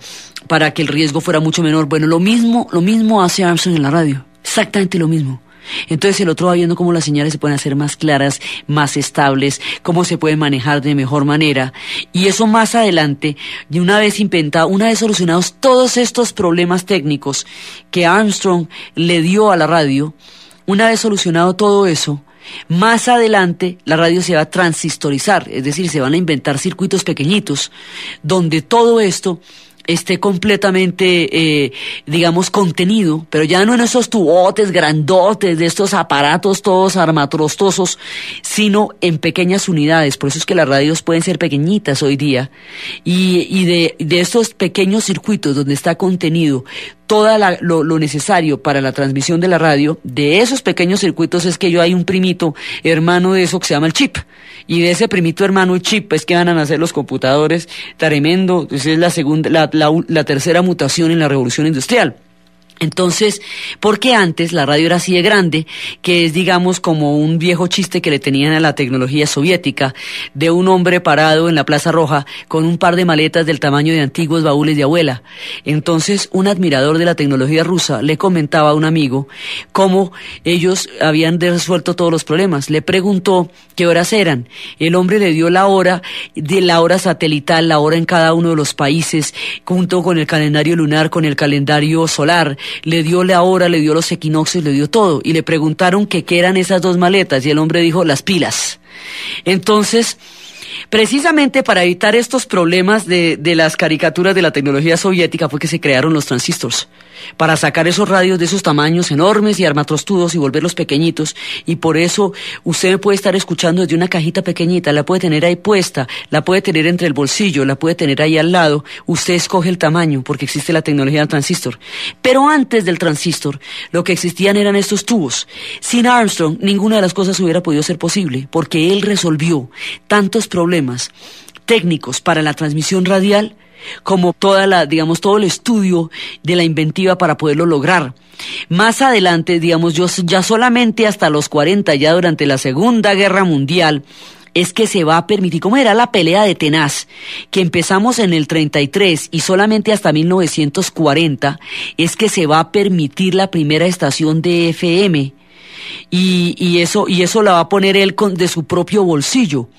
que el riesgo fuera mucho menor. Bueno, lo mismo hace Armstrong en la radio, exactamente lo mismo. Entonces el otro va viendo cómo las señales se pueden hacer más claras, más estables, cómo se pueden manejar de mejor manera. Y eso más adelante, y una vez solucionados todos estos problemas técnicos que Armstrong le dio a la radio, una vez solucionado todo eso, más adelante la radio se va a transistorizar, es decir, se van a inventar circuitos pequeñitos donde todo esto esté completamente, digamos, contenido, pero ya no en esos tubotes grandotes, de estos aparatos todos armatrostosos, sino en pequeñas unidades. Por eso es que las radios pueden ser pequeñitas hoy día. Y de estos pequeños circuitos donde está contenido todo lo necesario para la transmisión de la radio, de esos pequeños circuitos es que hay un primito hermano de eso que se llama el chip. Y de ese primito hermano chip es que van a nacer los computadores. Tremendo. Esa es la tercera mutación en la revolución industrial. Entonces, porque antes la radio era así de grande, que es, digamos, como un viejo chiste que le tenían a la tecnología soviética, de un hombre parado en la Plaza Roja con un par de maletas del tamaño de antiguos baúles de abuela. Entonces, un admirador de la tecnología rusa le comentaba a un amigo cómo ellos habían resuelto todos los problemas. Le preguntó qué horas eran. El hombre le dio la hora satelital, la hora en cada uno de los países, junto con el calendario lunar, con el calendario solar. Le dio la hora, le dio los equinoccios, le dio todo. Y le preguntaron qué eran esas dos maletas. Y el hombre dijo, las pilas. Entonces, precisamente para evitar estos problemas de las caricaturas de la tecnología soviética fue que se crearon los transistors. Para sacar esos radios de esos tamaños enormes y armatrostudos y volverlos pequeñitos. Y por eso usted me puede estar escuchando desde una cajita pequeñita, la puede tener ahí puesta, la puede tener entre el bolsillo, la puede tener ahí al lado. Usted escoge el tamaño porque existe la tecnología del transistor. Pero antes del transistor, lo que existían eran estos tubos. Sin Armstrong, ninguna de las cosas hubiera podido ser posible porque él resolvió tantos problemas técnicos para la transmisión radial como todo el estudio de la inventiva para poderlo lograr. Más adelante, ya solamente hasta los 40, ya durante la Segunda Guerra Mundial, es que se va a permitir, ¿cómo era la pelea de tenaz? Que empezamos en el 33 y solamente hasta 1940 es que se va a permitir la primera estación de FM. Y eso la va a poner él de su propio bolsillo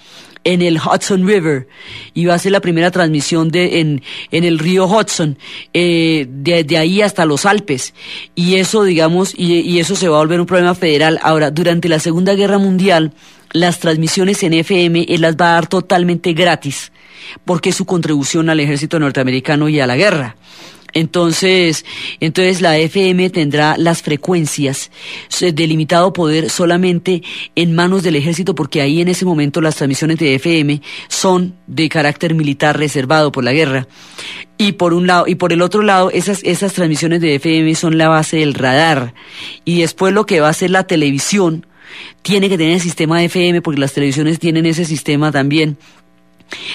en el Hudson River, y va a ser la primera transmisión en el río Hudson, de ahí hasta los Alpes, y eso, y eso se va a volver un problema federal. Ahora, durante la Segunda Guerra Mundial, las transmisiones en FM él las va a dar totalmente gratis, porque es su contribución al ejército norteamericano y a la guerra. Entonces la FM tendrá las frecuencias de limitado poder solamente en manos del ejército, porque ahí en ese momento las transmisiones de FM son de carácter militar reservado por la guerra. Y por un lado, y por el otro lado, esas transmisiones de FM son la base del radar. Y después lo que va a ser la televisión tiene que tener el sistema de FM, porque las televisiones tienen ese sistema también.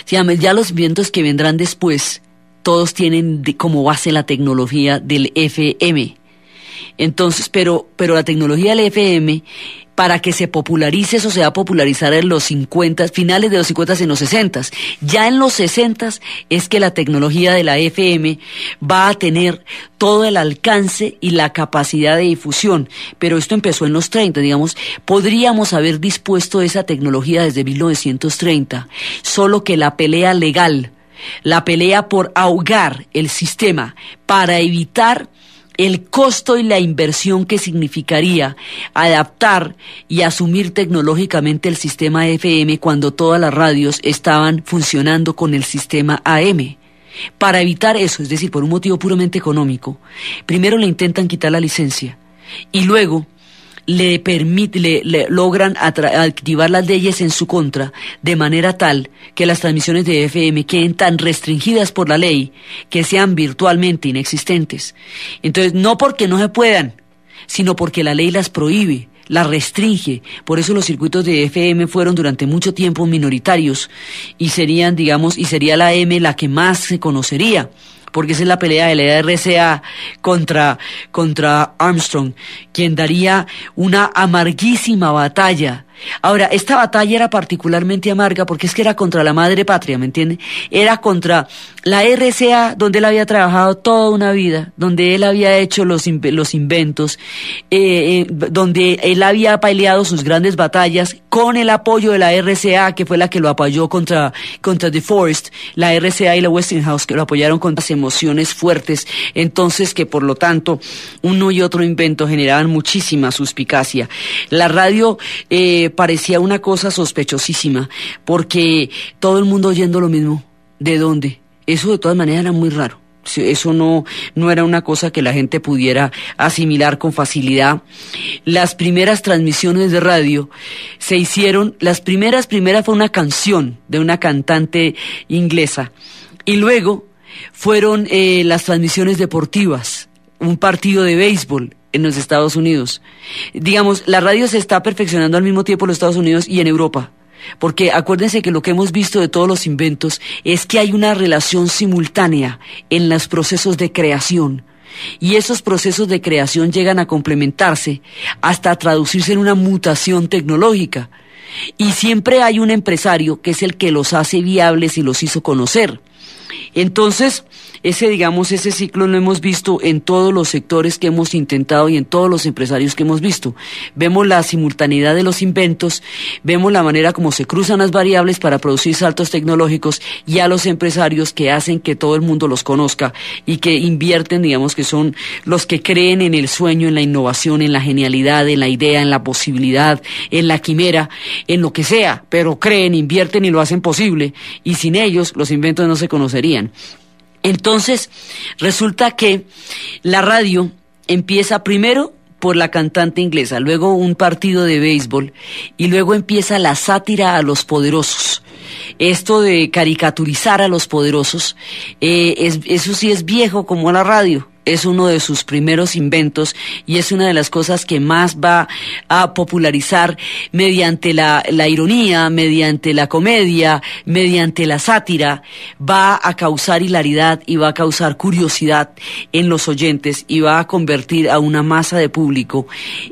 Ya los vientos que vendrán después, todos tienen como base la tecnología del FM. Entonces, pero la tecnología del FM, para que se popularice, eso se va a popularizar en los 50, finales de los 50 y en los 60. Ya en los 60 es que la tecnología de la FM va a tener todo el alcance y la capacidad de difusión. Pero esto empezó en los 30, podríamos haber dispuesto esa tecnología desde 1930, solo que la pelea legal, la pelea por ahogar el sistema para evitar el costo y la inversión que significaría adaptar y asumir tecnológicamente el sistema FM cuando todas las radios estaban funcionando con el sistema AM. Para evitar eso, es decir, por un motivo puramente económico, primero le intentan quitar la licencia y luego le logran activar las leyes en su contra, de manera tal que las transmisiones de FM queden tan restringidas por la ley que sean virtualmente inexistentes. Entonces, no porque no se puedan, sino porque la ley las prohíbe, las restringe. Por eso los circuitos de FM fueron durante mucho tiempo minoritarios y sería la AM la que más se conocería, porque esa es la pelea de la RCA contra Armstrong, quien daría una amarguísima batalla. Ahora, esta batalla era particularmente amarga porque es que era contra la madre patria, ¿me entiende? Era contra la RCA, donde él había trabajado toda una vida, donde él había hecho los inventos, donde él había peleado sus grandes batallas con el apoyo de la RCA, que fue la que lo apoyó contra De Forest, la RCA y la Westinghouse, que lo apoyaron con las emociones fuertes, entonces que por lo tanto uno y otro invento generaban muchísima suspicacia. La radio parecía una cosa sospechosísima, porque todo el mundo oyendo lo mismo. ¿De dónde? Eso de todas maneras era muy raro. Eso no era una cosa que la gente pudiera asimilar con facilidad. Las primeras transmisiones de radio se hicieron, las primeras fue una canción de una cantante inglesa, y luego fueron las transmisiones deportivas, un partido de béisbol en los Estados Unidos. Digamos, la radio se está perfeccionando al mismo tiempo en los Estados Unidos y en Europa, porque acuérdense que lo que hemos visto de todos los inventos es que hay una relación simultánea en los procesos de creación, y esos procesos de creación llegan a complementarse hasta traducirse en una mutación tecnológica, y siempre hay un empresario que es el que los hace viables y los hizo conocer. Entonces, ese ciclo lo hemos visto en todos los sectores que hemos intentado y en todos los empresarios que hemos visto. Vemos la simultaneidad de los inventos, vemos la manera como se cruzan las variables para producir saltos tecnológicos, y a los empresarios que hacen que todo el mundo los conozca y que invierten, digamos, que son los que creen en el sueño, en la innovación, en la genialidad, en la idea, en la posibilidad, en la quimera, en lo que sea, pero creen, invierten y lo hacen posible, y sin ellos los inventos no se conocerían. Entonces, resulta que la radio empieza primero por la cantante inglesa, luego un partido de béisbol, y luego empieza la sátira a los poderosos. Esto de caricaturizar a los poderosos, eso sí es viejo como la radio. Es uno de sus primeros inventos y es una de las cosas que más va a popularizar mediante la ironía, mediante la comedia, mediante la sátira. Va a causar hilaridad y va a causar curiosidad en los oyentes y va a convertir a una masa de público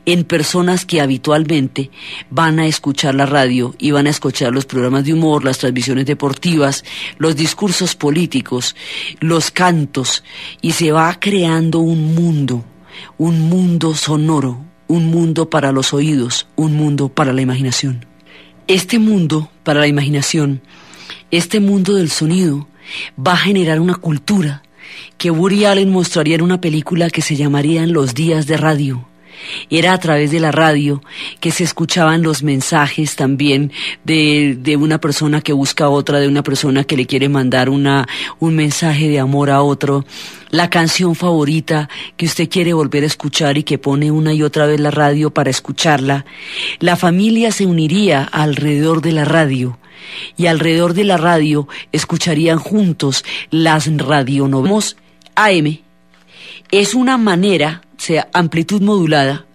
en personas que habitualmente van a escuchar la radio y van a escuchar los programas de humor, las transmisiones deportivas, los discursos políticos, los cantos, y se va a crear un mundo sonoro, un mundo para los oídos, un mundo para la imaginación. Este mundo para la imaginación, este mundo del sonido, va a generar una cultura que Woody Allen mostraría en una película que se llamaría Los días de radio. Era a través de la radio que se escuchaban los mensajes también de una persona que busca a otra, de una persona que le quiere mandar un mensaje de amor a otro, la canción favorita que usted quiere volver a escuchar y que pone una y otra vez la radio para escucharla. La familia se uniría alrededor de la radio, y alrededor de la radio escucharían juntos las radionovelas AM. Es una manera, o sea, amplitud modulada,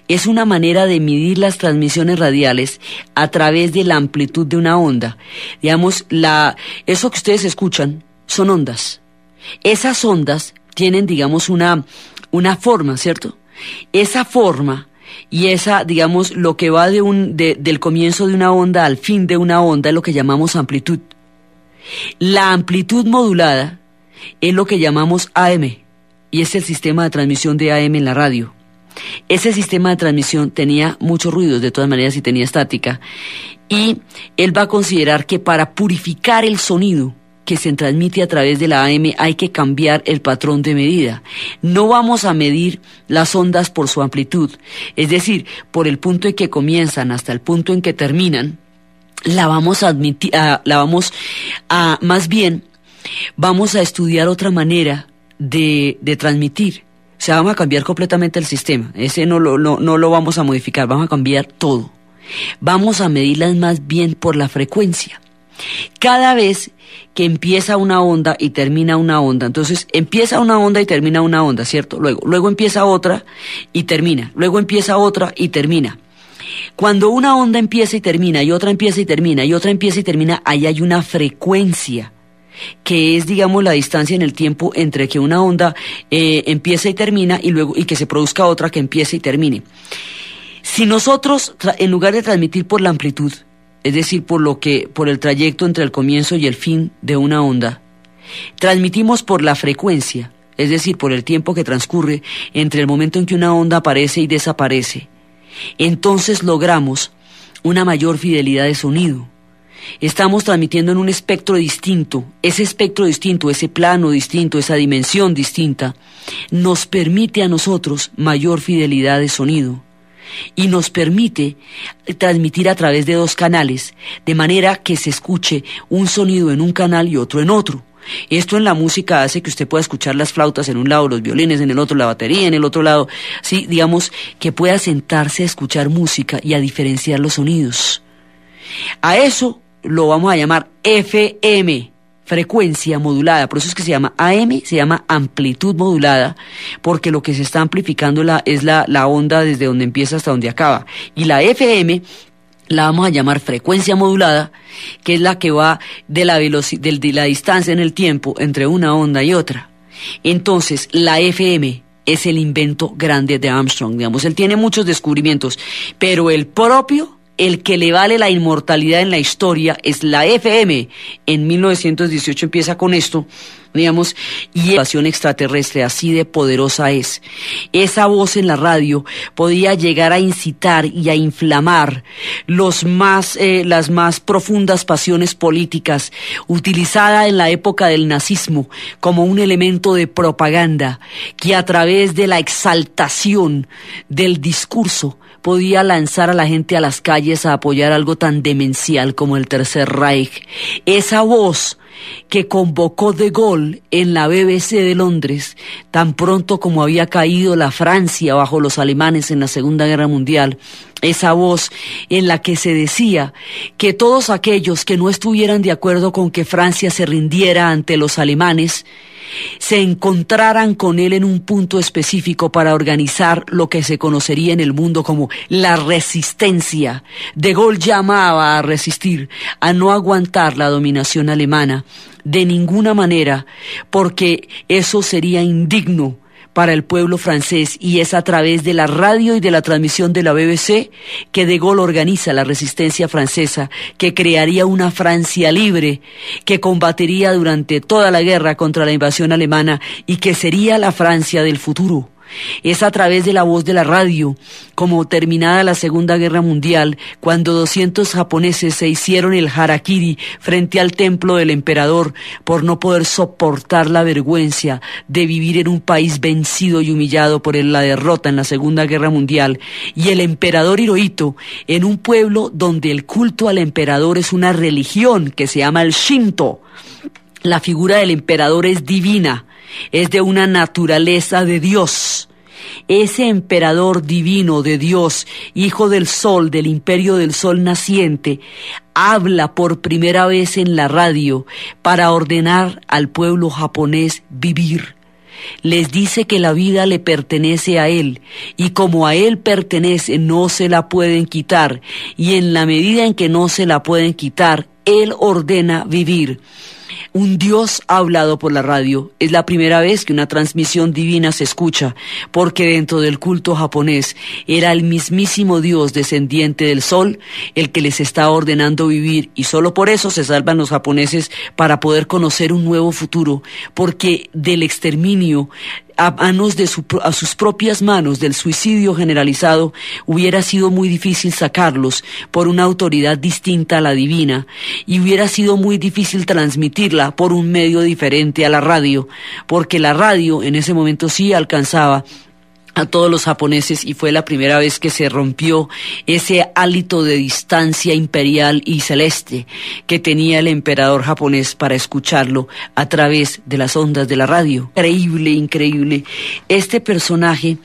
es una manera de medir las transmisiones radiales a través de la amplitud de una onda. Digamos, eso que ustedes escuchan son ondas. Esas ondas tienen, digamos, una forma, ¿cierto? Esa forma y esa, digamos, lo que va del comienzo de una onda al fin de una onda es lo que llamamos amplitud. La amplitud modulada es lo que llamamos AM. Y es el sistema de transmisión de AM en la radio. Ese sistema de transmisión tenía muchos ruidos, de todas maneras, y tenía estática. Y él va a considerar que para purificar el sonido que se transmite a través de la AM hay que cambiar el patrón de medida. No vamos a medir las ondas por su amplitud, es decir, por el punto en que comienzan hasta el punto en que terminan. Más bien, vamos a estudiar otra manera de transmitir. O sea, vamos a cambiar completamente el sistema. Ese no lo vamos a modificar, vamos a cambiar todo. Vamos a medirlas más bien por la frecuencia. Cada vez que empieza una onda y termina una onda, entonces empieza una onda y termina una onda, ¿cierto? Luego empieza otra y termina, luego empieza otra y termina. Cuando una onda empieza y termina, y otra empieza y termina, y otra empieza y termina, ahí hay una frecuencia. que es, digamos, la distancia en el tiempo entre que una onda empieza y termina y que se produzca otra que empiece y termine. Si nosotros, en lugar de transmitir por la amplitud, es decir, por el trayecto entre el comienzo y el fin de una onda, transmitimos por la frecuencia, es decir, por el tiempo que transcurre entre el momento en que una onda aparece y desaparece, entonces logramos una mayor fidelidad de sonido. Estamos transmitiendo en un espectro distinto, ese plano distinto, esa dimensión distinta, nos permite a nosotros mayor fidelidad de sonido y nos permite transmitir a través de dos canales, de manera que se escuche un sonido en un canal y otro en otro. Esto en la música hace que usted pueda escuchar las flautas en un lado, los violines en el otro, la batería en el otro lado, sí, digamos, que pueda sentarse a escuchar música y a diferenciar los sonidos. A eso lo vamos a llamar FM, frecuencia modulada. Por eso es que se llama AM, se llama amplitud modulada, porque lo que se está amplificando es la onda desde donde empieza hasta donde acaba. Y la FM la vamos a llamar frecuencia modulada, que es la que va de la distancia en el tiempo entre una onda y otra. Entonces, la FM es el invento grande de Armstrong, digamos. Él tiene muchos descubrimientos, pero el que le vale la inmortalidad en la historia es la FM. En 1918 empieza con esto, digamos, y la invasión extraterrestre, así de poderosa es. Esa voz en la radio podía llegar a incitar y a inflamar las más profundas pasiones políticas, utilizada en la época del nazismo como un elemento de propaganda que a través de la exaltación del discurso podía lanzar a la gente a las calles a apoyar algo tan demencial como el Tercer Reich. Esa voz que convocó de Gaulle en la BBC de Londres, tan pronto como había caído la Francia bajo los alemanes en la Segunda Guerra Mundial, esa voz en la que se decía que todos aquellos que no estuvieran de acuerdo con que Francia se rindiera ante los alemanes, se encontraran con él en un punto específico para organizar lo que se conocería en el mundo como la resistencia. De Gaulle llamaba a resistir, a no aguantar la dominación alemana de ninguna manera, porque eso sería indigno para el pueblo francés, y es a través de la radio y de la transmisión de la BBC que De Gaulle organiza la resistencia francesa, que crearía una Francia libre, que combatiría durante toda la guerra contra la invasión alemana y que sería la Francia del futuro. Es a través de la voz de la radio, como terminada la Segunda Guerra Mundial, cuando 200 japoneses se hicieron el harakiri frente al templo del emperador por no poder soportar la vergüenza de vivir en un país vencido y humillado por la derrota en la Segunda Guerra Mundial, y el emperador Hirohito, en un pueblo donde el culto al emperador es una religión que se llama el Shinto. La figura del emperador es divina, es de una naturaleza de Dios. Ese emperador divino de Dios, hijo del sol, del imperio del sol naciente, habla por primera vez en la radio para ordenar al pueblo japonés vivir. Les dice que la vida le pertenece a él, y como a él pertenece no se la pueden quitar, y en la medida en que no se la pueden quitar, él ordena vivir. Un Dios ha hablado por la radio. Es la primera vez que una transmisión divina se escucha, porque dentro del culto japonés era el mismísimo Dios descendiente del sol el que les está ordenando vivir, y solo por eso se salvan los japoneses, para poder conocer un nuevo futuro, porque del exterminio a sus propias manos, del suicidio generalizado, hubiera sido muy difícil sacarlos por una autoridad distinta a la divina, y hubiera sido muy difícil transmitirla por un medio diferente a la radio, porque la radio en ese momento sí alcanzaba a todos los japoneses, y fue la primera vez que se rompió ese hálito de distancia imperial y celeste que tenía el emperador japonés para escucarlo a través de las ondas de la radio. Increíble, increíble. Este personaje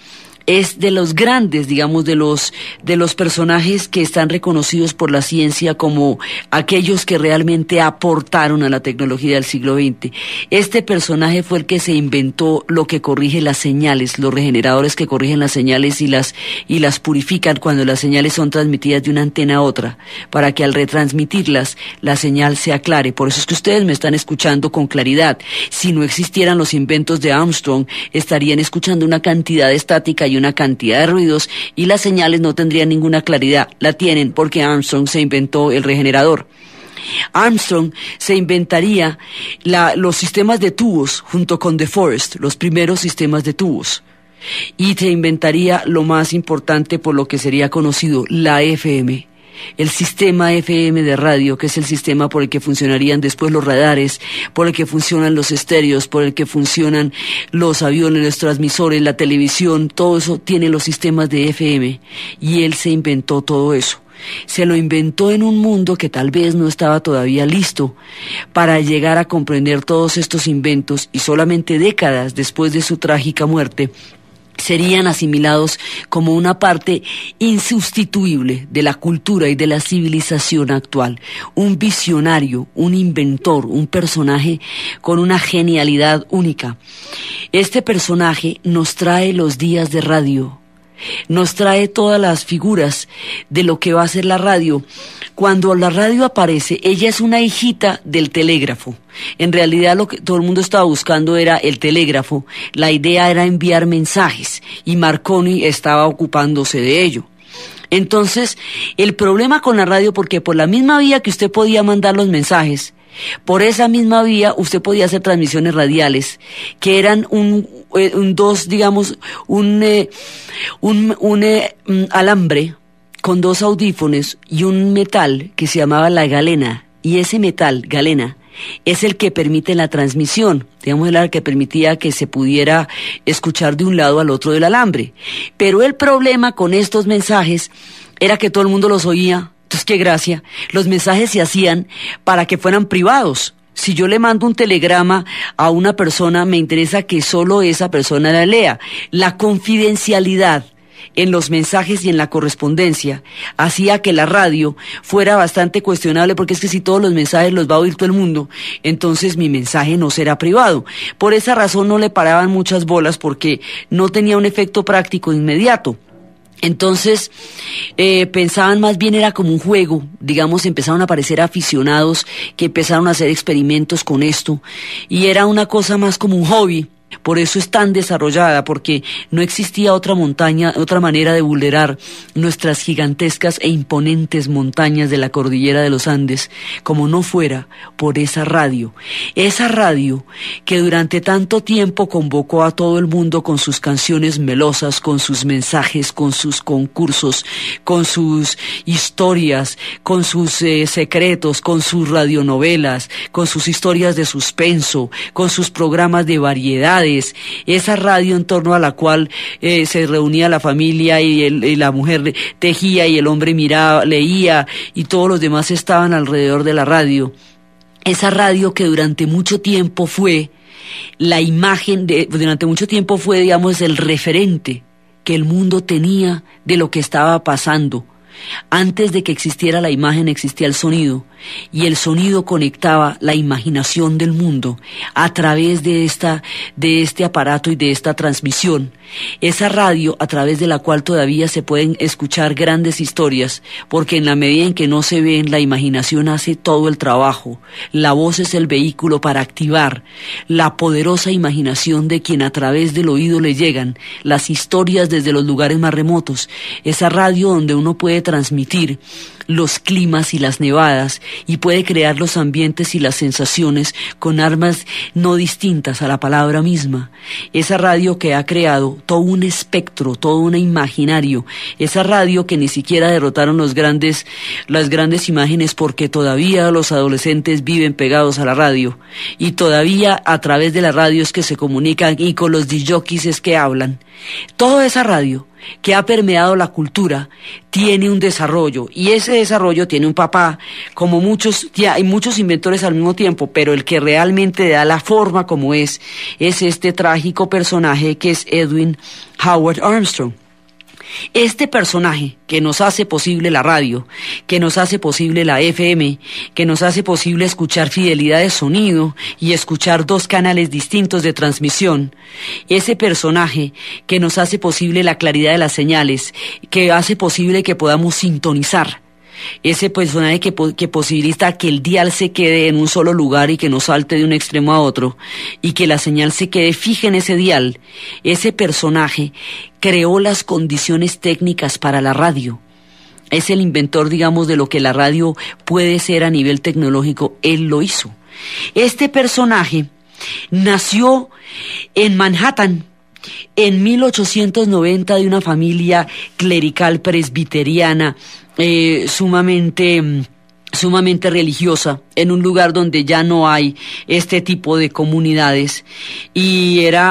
es de los grandes, digamos, de los personajes que están reconocidos por la ciencia como aquellos que realmente aportaron a la tecnología del siglo XX. Este personaje fue el que se inventó lo que corrige las señales, los regeneradores que corrigen las señales y las purifican cuando las señales son transmitidas de una antena a otra, para que al retransmitirlas la señal se aclare. Por eso es que ustedes me están escuchando con claridad. Si no existieran los inventos de Armstrong, estarían escuchando una cantidad estática y una cantidad de ruidos, y las señales no tendrían ninguna claridad. La tienen porque Armstrong se inventó el regenerador. Armstrong se inventaría los sistemas de tubos junto con De Forest, los primeros sistemas de tubos, y se inventaría lo más importante por lo que sería conocido, la FM. El sistema FM de radio, que es el sistema por el que funcionarían después los radares, por el que funcionan los estéreos, por el que funcionan los aviones, los transmisores, la televisión, todo eso tiene los sistemas de FM, y él se inventó todo eso. Se lo inventó en un mundo que tal vez no estaba todavía listo para llegar a comprender todos estos inventos, y solamente décadas después de su trágica muerte serían asimilados como una parte insustituible de la cultura y de la civilización actual. Un visionario, un inventor, un personaje con una genialidad única. Este personaje nos trae los días de radio, nos trae todas las figuras de lo que va a ser la radio. Cuando la radio aparece, ella es una hijita del telégrafo. En realidad lo que todo el mundo estaba buscando era el telégrafo. La idea era enviar mensajes y Marconi estaba ocupándose de ello. Entonces, el problema con la radio, porque por la misma vía que usted podía mandar los mensajes, por esa misma vía usted podía hacer transmisiones radiales, que eran un alambre con dos audífonos y un metal que se llamaba la galena, y ese metal, galena, es el que permite la transmisión, digamos, el que permitía que se pudiera escuchar de un lado al otro del alambre. Pero el problema con estos mensajes era que todo el mundo los oía. Entonces, qué gracia, los mensajes se hacían para que fueran privados. Si yo le mando un telegrama a una persona, me interesa que solo esa persona la lea. La confidencialidad en los mensajes y en la correspondencia hacía que la radio fuera bastante cuestionable, porque es que si todos los mensajes los va a oír todo el mundo, entonces mi mensaje no será privado. Por esa razón no le paraban muchas bolas, porque no tenía un efecto práctico inmediato. Entonces, pensaban más bien era como un juego, digamos, empezaron a aparecer aficionados que empezaron a hacer experimentos con esto, y era una cosa más como un hobby. Por eso es tan desarrollada, porque no existía otra manera de vulnerar nuestras gigantescas e imponentes montañas de la cordillera de los Andes, como no fuera por esa radio. Esa radio que durante tanto tiempo convocó a todo el mundo con sus canciones melosas, con sus mensajes, con sus concursos, con sus historias, con sus secretos, con sus radionovelas, con sus historias de suspenso, con sus programas de variedad. Esa radio en torno a la cual se reunía la familia y la mujer tejía y el hombre miraba, leía, y todos los demás estaban alrededor de la radio. Esa radio que durante mucho tiempo fue la imagen, durante mucho tiempo fue, digamos, el referente que el mundo tenía de lo que estaba pasando. Antes de que existiera la imagen existía el sonido, y el sonido conectaba la imaginación del mundo a través de este aparato y de esta transmisión. Esa radio a través de la cual todavía se pueden escuchar grandes historias, porque en la medida en que no se ven, la imaginación hace todo el trabajo. La voz es el vehículo para activar la poderosa imaginación de quien a través del oído le llegan las historias desde los lugares más remotos. Esa radio donde uno puede transmitir los climas y las nevadas, y puede crear los ambientes y las sensaciones con armas no distintas a la palabra misma. Esa radio que ha creado todo un espectro, todo un imaginario. Esa radio que ni siquiera derrotaron las grandes imágenes, porque todavía los adolescentes viven pegados a la radio, y todavía a través de la radio es que se comunican, y con los disjockeys es que hablan. Toda esa radio que ha permeado la cultura tiene un desarrollo, y ese desarrollo tiene un papá, como muchos, ya hay muchos inventores al mismo tiempo, pero el que realmente da la forma como es este trágico personaje que es Edwin Howard Armstrong. Este personaje que nos hace posible la radio, que nos hace posible la FM, que nos hace posible escuchar fidelidad de sonido y escuchar 2 canales distintos de transmisión, ese personaje que nos hace posible la claridad de las señales, que hace posible que podamos sintonizar, ese personaje que posibilita que el dial se quede en un solo lugar y que no salte de un extremo a otro, y que la señal se quede fija en ese dial, ese personaje creó las condiciones técnicas para la radio. Es el inventor, digamos, de lo que la radio puede ser a nivel tecnológico. Él lo hizo. Este personaje nació en Manhattan en 1890 de una familia clerical presbiteriana sumamente religiosa, en un lugar donde ya no hay este tipo de comunidades, y era